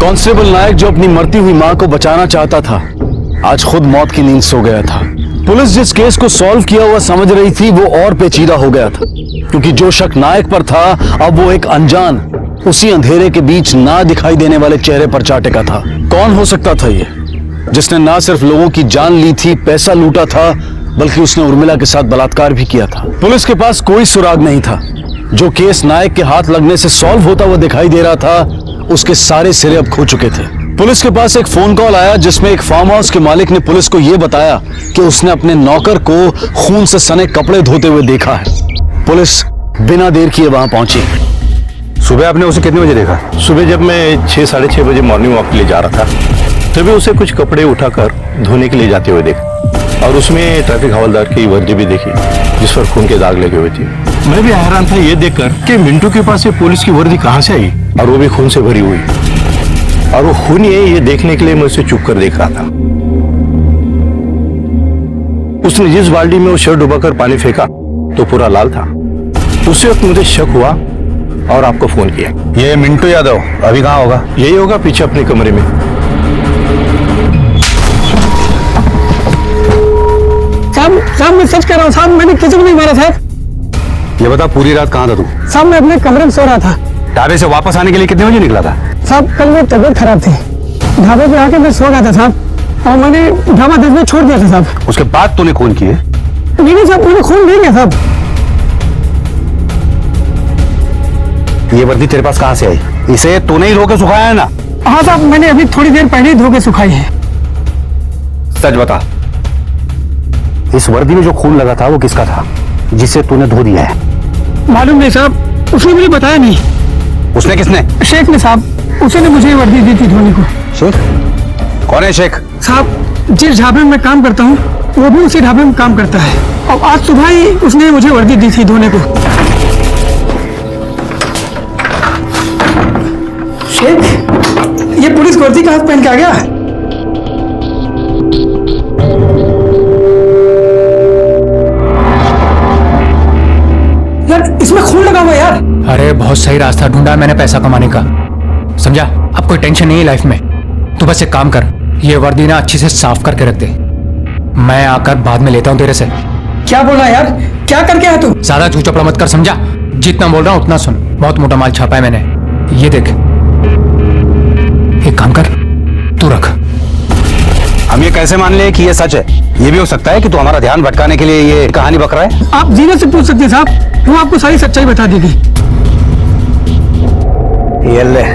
कांस्टेबल नायक, जो अपनी मरती हुई मां को बचाना चाहता था, आज खुद मौत की नींद सो गया था। पुलिस जिस केस को सॉल्व किया हुआ समझ रही थी, वो और पेचीदा हो गया था, क्योंकि जो शक नायक पर था, अब वो एक अनजान, उसी अंधेरे के बीच ना दिखाई देने वाले चेहरे पर जा टिका था। कौन हो सकता था ये, जिसने ना सिर्फ लोगों की जान ली थी, पैसा लूटा था, बल्कि उसने उर्मिला के साथ बलात्कार भी किया था। पुलिस के पास कोई सुराग नहीं था। जो केस नायक के हाथ लगने से सॉल्व होता हुआ दिखाई दे रहा था, उसके सारे सिरे अब खो चुके थे। पुलिस के पास एक फोन कॉल आया जिसमें एक फार्म हाउस के मालिक ने पुलिस को यह बताया कि उसने अपने नौकर को खून से सने कपड़े धोते हुए देखा है। पुलिस बिना देर किए वहां पहुंची। सुबह आपने उसे कितने बजे देखा? सुबह जब मैं 6-6:30 बजे मॉर्निंग वॉक के लिए जा रहा था, तभी उसे कुछ कपड़े उठाकर धोने के लिए जाते हुए देखा, और उसमें ट्रैफिक हवलदार की वर्दी भी देखी जिस पर खून के दाग लगे हुए थे। मैं भी हैरान था ये देखकर कि मिंटू के पास ये पुलिस की वर्दी कहां से आई, और वो भी खून से भरी हुई। और वो खून ये देखने के लिए मैं उसे चुप कर देख रहा था। उसने जिस बाल्टी में वो शर्ट डुबाकर पानी फेंका तो पूरा लाल था। उसी वक्त मुझे शक हुआ और आपको फोन किया। ये मिंटू यादव अभी कहाँ होगा? यही होगा, पीछे अपने कमरे में। साहब मैं सच कह रहा हूँ साहब, मैंने किसी को नहीं मारा साहब। ये बता, पूरी रात कहाँ था तू? साहब मैं अपने कमरे में सो रहा था। ढाबे से वापस आने के लिए कितने बजे निकला था? साहब कल मेरी तबीयत खराब थी, ढाबे पे आके मैं सो गया था साहब, और मैंने ढाबा 10 बजे छोड़ दिया था साहब। उसके बाद तूने खून किए? नहीं साहब, मैंने खून नहीं किया साहब। ये वर्दी तेरे पास कहाँ से आई? इसे तूने ही धो के सुखाया है ना? हाँ साहब, मैंने अभी थोड़ी देर पहले ही धो के सुखाई है। सच बता, इस वर्दी में जो खून लगा था वो किसका था जिसे तूने धो दिया है? मालूम नहीं साहब, उसने मुझे बताया नहीं। उसने किसने? शेख ने साहब, उसने मुझे वर्दी दी थी धोने को। शेख? कौन है शेख? साहब, जिस ढाबे में मैं काम करता हूँ वो भी उसी ढाबे में काम करता है, और आज सुबह ही उसने मुझे वर्दी दी थी धोने को। शेख, ये पुलिस वर्दी का हाथ पहन के आ गया। यार, इसमें खून लगा हुआ यार। अरे बहुत सही रास्ता ढूंढा मैंने पैसा कमाने का, समझा? अब कोई टेंशन नहीं है लाइफ में। तू बस एक काम कर, ये वर्दी ना अच्छी से साफ करके रख दे, मैं आकर बाद में लेता हूँ तेरे से। क्या बोल रहा है यार? क्या करके आया तू? ज्यादा चूचपड़ा मत कर, समझा? जितना बोल रहा हूँ उतना सुन। बहुत मोटा माल छापा है मैंने, ये देख। एक काम कर, तू रख। हम ये कैसे मान ले कि ये सच है? ये भी हो सकता है कि तू हमारा ध्यान भटकाने के लिए ये कहानी बक रहा है। आप जीना से पूछ सकते हैं साहब, वो आपको सारी सच्चाई बता देगी। ये ले,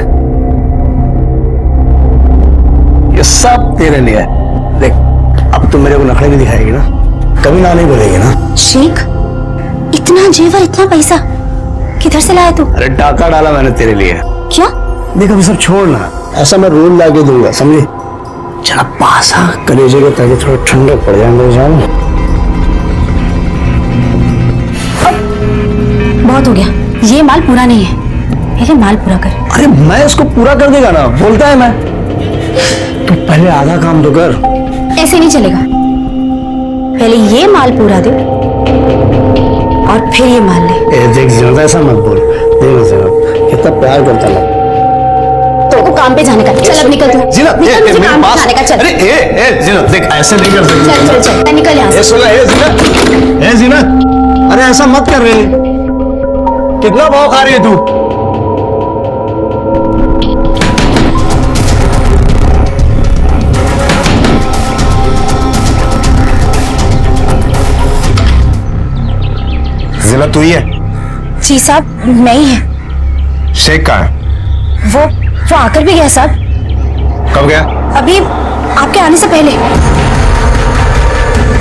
ये सब तेरे लिए है। देख, अब तुम मेरे को नखरे भी दिखाएगी ना, कभी ना नहीं बोलेगी ना। शेख, इतना जेवर, इतना पैसा किधर से लाया तू? अरे डाका डाला मैंने तेरे लिए। क्या? देख अभी सब छोड़ना, ऐसा मैं रोल ला के दूंगा, समझे? जरा पास आ कलेजे के, ताकि थोड़ा ठंडक पड़ जाए मेरे जान। बहुत हो गया, ये माल पूरा नहीं है, पहले माल पूरा कर। अरे मैं इसको पूरा कर देगा ना, बोलता है मैं। तू पहले आधा काम तो कर। ऐसे नहीं चलेगा, पहले ये माल पूरा दे और फिर ये माल ले। देख जीनत, ऐसा मत बोल। देख जीनत, कितना प्यार करता है। तो काम पे जाने का, चल अब निकल तू। जीनत, निकल, मुझे काम पे जाने का, चल। अरे जीनत, देख ऐसे नहीं कर सकती। चल चल चल, निकल यहाँ से। सुना, जीनत, जीनत, अरे ऐसा मत कर रही। कितना भाव खा रही है तू? जिला तू ही है? जी साहब, मैं ही है। शेख कहाँ है? वो आकर भी गया साहब। कब गया? अभी आपके आने से पहले।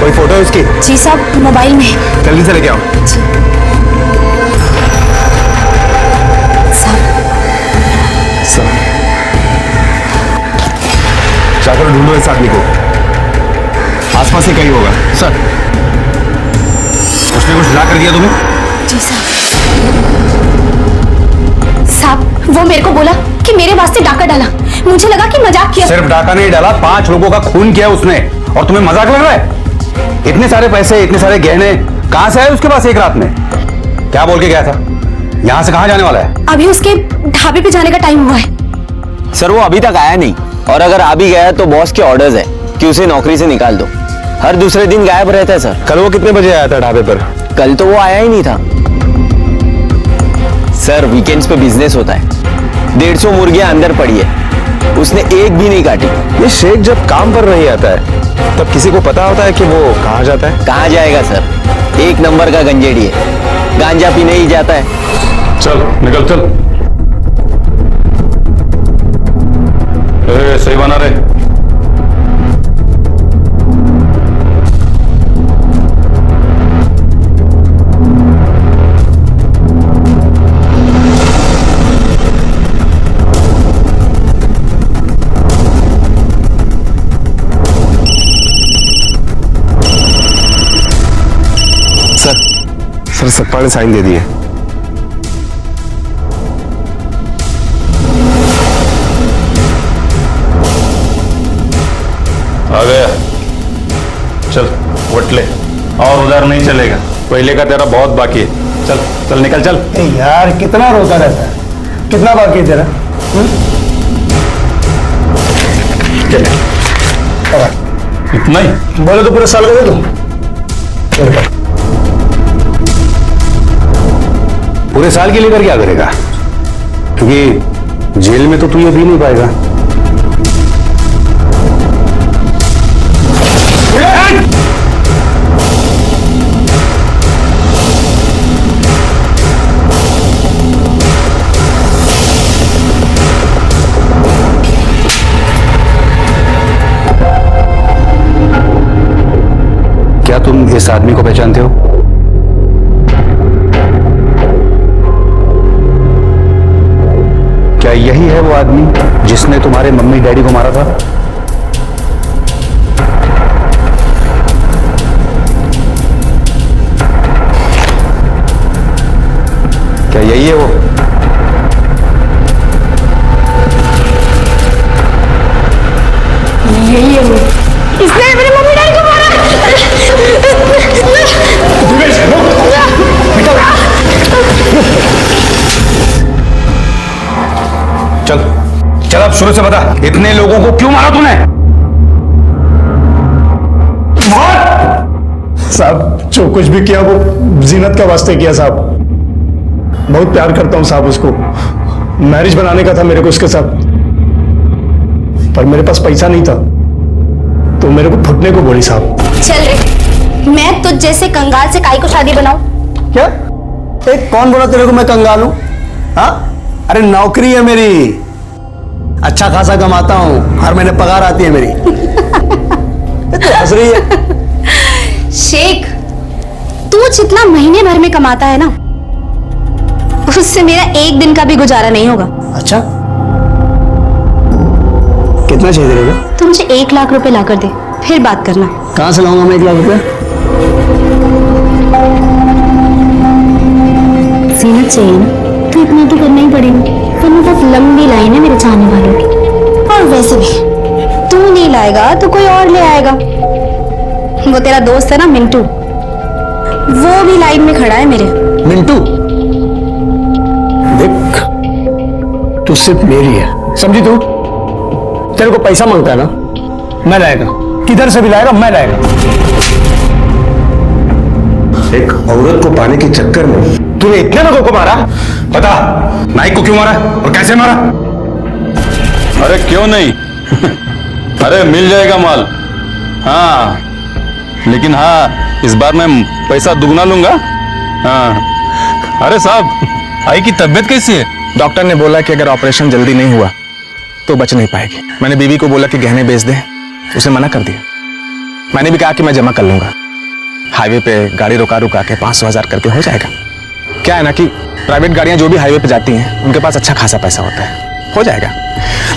कोई फोटो है उसकी? जी साहब, मोबाइल में। जल्दी से लेके आओ। जाकर ढूंढो इस आदमी को, आसपास ही कहीं होगा। सर, उसने कुछ ला कर दिया तुम्हें? जी साहब। साहब, वो मेरे को बोला कि मेरे वास्ते डाका डाला, मुझे लगा कि मजाक किया। सिर्फ डाका नहीं डाला, 5 लोगों का खून किया उसने, और तुम्हें मजाक लग रहा है? इतने सारे पैसे, इतने सारे गहने कहां से आए उसके पास एक रात में? क्या बोल के गया था? यहां से कहां जाने वाला है? अभी उसके ढाबे पे जाने का टाइम हुआ है। सर, वो अभी तक आया नहीं, और अगर आ भी गया तो बॉस के ऑर्डर्स है कि उसे नौकरी से निकाल दो। हर दूसरे दिन गायब रहता है सर। कल वो कितने बजे आया था ढाबे पर? कल तो वो आया ही नहीं था सर। वीकेंड्स पे बिजनेस होता है, 150 मुर्गियां अंदर पड़ी है, उसने एक भी नहीं काटी। ये शेख जब काम पर नहीं आता है तब किसी को पता होता है कि वो कहाँ जाता है? कहाँ जाएगा सर, 1 नंबर का गंजेड़ी है, गांजा पीने ही जाता है। चल निकल, चल। सही बना रहे। सर सतपाल ने साइन दे दिए। आ गया, चल वट ले, और उधर नहीं चलेगा, पहले का तेरा बहुत बाकी है। चल चल निकल, चल। यार कितना रोता रहता है, कितना बाकी है तेरा? इतना ही बोले तो पूरे साल का दे दूं। पूरे साल के लिए कर क्या करेगा? क्योंकि जेल में तो तू ये पी नहीं पाएगा। आदमी को पहचानते हो? क्या यही है वो आदमी जिसने तुम्हारे मम्मी डैडी को मारा था? क्या यही है वो? यही है वो। इसने मेरी मम्मी डैडी को मारा। चल चल, अब शुरू से बता, इतने लोगों को क्यों मारा तूने? साहब जो कुछ भी किया वो जीनत का वास्ते किया साहब। बहुत प्यार करता हूं साहब उसको। मैरिज बनाने का था मेरे को उसके साथ, पर मेरे पास पैसा नहीं था तो मेरे को फुटने को बोली साहब। चल रे, मैं तुझ जैसे कंगाल से काई को शादी बनाऊं? क्या? एक कौन बोला तेरे को मैं कंगाल हूं? हाँ, अरे नौकरी है मेरी, अच्छा खासा कमाता हूं, हर महीने पगार आती है मेरी। तो हंस रही है। शेख, तू जितना महीने भर में कमाता है ना, उससे मेरा एक दिन का भी गुजारा नहीं होगा। अच्छा, कितना चाहिए तेरे को? तू मुझे 1 लाख रुपए ला कर दे, फिर बात करना। कहां से लाऊंगा मैं 1 लाख रुपए? सीनत चाहिए ना, तो इतना तो करना ही पड़ेगा, वरना बहुत लंबी लाइन है मेरे चाहने वालों की। और वैसे भी तू नहीं लाएगा तो कोई और ले आएगा। वो तेरा दोस्त है ना मिंटू, वो भी लाइन में खड़ा है मेरे। मिंटू, देख तू सिर्फ मेरी है, समझी तू? तेरे को पैसा मांगता है ना, मैं लाएगा, किधर से भी लाएगा, मैं लाएगा। एक औरत को पाने के चक्कर में तूने इतने लोगों को मारा? बता, नाइक को क्यों मारा और कैसे मारा? अरे क्यों नहीं? अरे मिल जाएगा माल, हाँ, लेकिन हाँ इस बार मैं पैसा दुगना लूंगा। हाँ। अरे साहब, आई की तबीयत कैसी है? डॉक्टर ने बोला कि अगर ऑपरेशन जल्दी नहीं हुआ तो बच नहीं पाएगी। मैंने बीवी को बोला कि गहने बेच दे, उसे मना कर दिया। मैंने भी कहा कि मैं जमा कर लूंगा, हाईवे पे गाड़ी रुका के 500,000 करके हो जाएगा। क्या है ना कि प्राइवेट गाड़ियां जो भी हाईवे पे जाती हैं उनके पास अच्छा खासा पैसा होता है, हो जाएगा।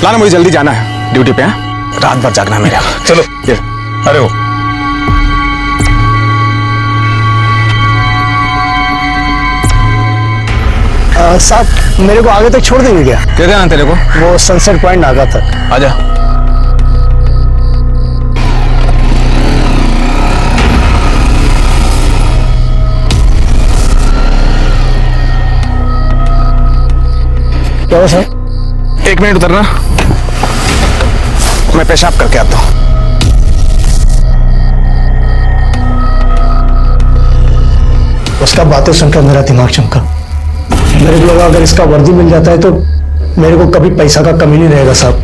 लाना, मुझे जल्दी जाना है ड्यूटी पे, रात भर जागना मेरा। चलो। अरे हो साहब, मेरे को आगे तक छोड़ देंगे क्या? क्या जाना तेरे को? वो सनसेट पॉइंट नागा तक। आजा। क्या हुआ सर? 1 मिनट उतरना, मैं पेशाब करके आता हूं। उसका बातें सुनकर मेरा दिमाग चमका। मेरे को लगा अगर इसका वर्दी मिल जाता है तो मेरे को कभी पैसा का कमी नहीं रहेगा साहब।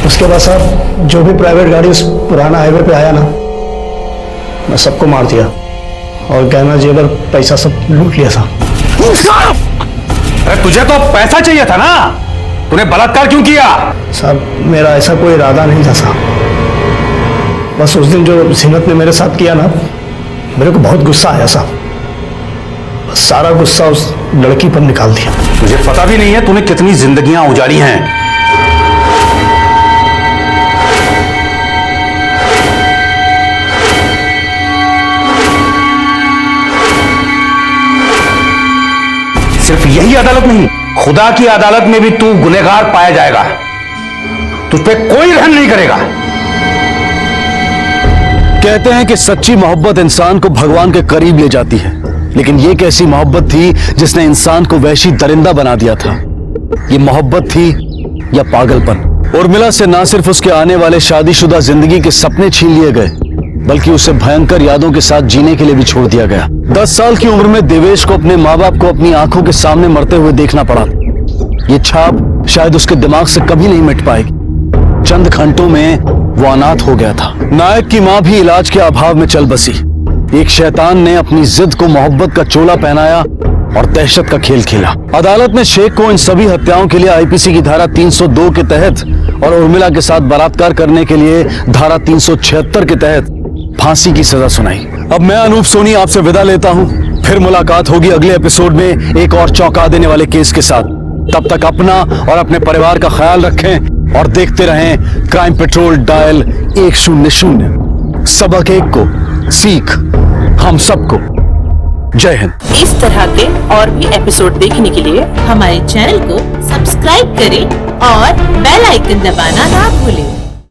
उसके बाद साहब जो भी प्राइवेट गाड़ी उस पुराना हाईवे पे आया ना, मैं सबको मार दिया और गहना जेवर पैसा सब लूट लिया साहब। अरे तुझे तो पैसा चाहिए था ना, तूने बलात्कार क्यों किया? साहब मेरा ऐसा कोई इरादा नहीं था साहब, बस उस दिन जो जीनत ने मेरे साथ किया ना, मेरे को बहुत गुस्सा आया साहब। सारा गुस्सा उस लड़की पर निकाल दिया। तुझे पता भी नहीं है तूने कितनी जिंदगियां उजाड़ी हैं। सिर्फ यही अदालत नहीं, खुदा की अदालत में भी तू गुनहगार पाया जाएगा। तुझ पे कोई रहम नहीं करेगा। कहते हैं कि सच्ची मोहब्बत इंसान को भगवान के करीब ले जाती है, लेकिन ये कैसी मोहब्बत थी जिसने इंसान को वैशी दरिंदा बना दिया था? ये मोहब्बत थी या पागलपन? उर्मिला से ना सिर्फ उसके आने वाले शादीशुदा जिंदगी के सपने छीन लिए गए, बल्कि उसे भयंकर यादों के साथ जीने के लिए भी छोड़ दिया गया। 10 साल की उम्र में देवेश को अपने माँ बाप को अपनी आंखों के सामने मरते हुए देखना पड़ा। ये छाप शायद उसके दिमाग से कभी नहीं मिट पाएगी। चंद घंटों में वो अनाथ हो गया था। नायक की माँ भी इलाज के अभाव में चल बसी। एक शैतान ने अपनी जिद को मोहब्बत का चोला पहनाया और दहशत का खेल खेला। अदालत ने शेख को इन सभी हत्याओं के लिए आईपीसी की धारा 302 के तहत और उर्मिला के साथ बलात्कार करने के लिए धारा 376 के तहत फांसी की सजा सुनाई। अब मैं अनूप सोनी आपसे विदा लेता हूं। फिर मुलाकात होगी अगले एपिसोड में एक और चौंका देने वाले केस के साथ। तब तक अपना और अपने परिवार का ख्याल रखें और देखते रहें क्राइम पेट्रोल डायल 100। सबक एक को सीख हम सबको। जय हिंद। इस तरह के और भी एपिसोड देखने के लिए हमारे चैनल को सब्सक्राइब करें और बेल आइकन दबाना ना भूलें।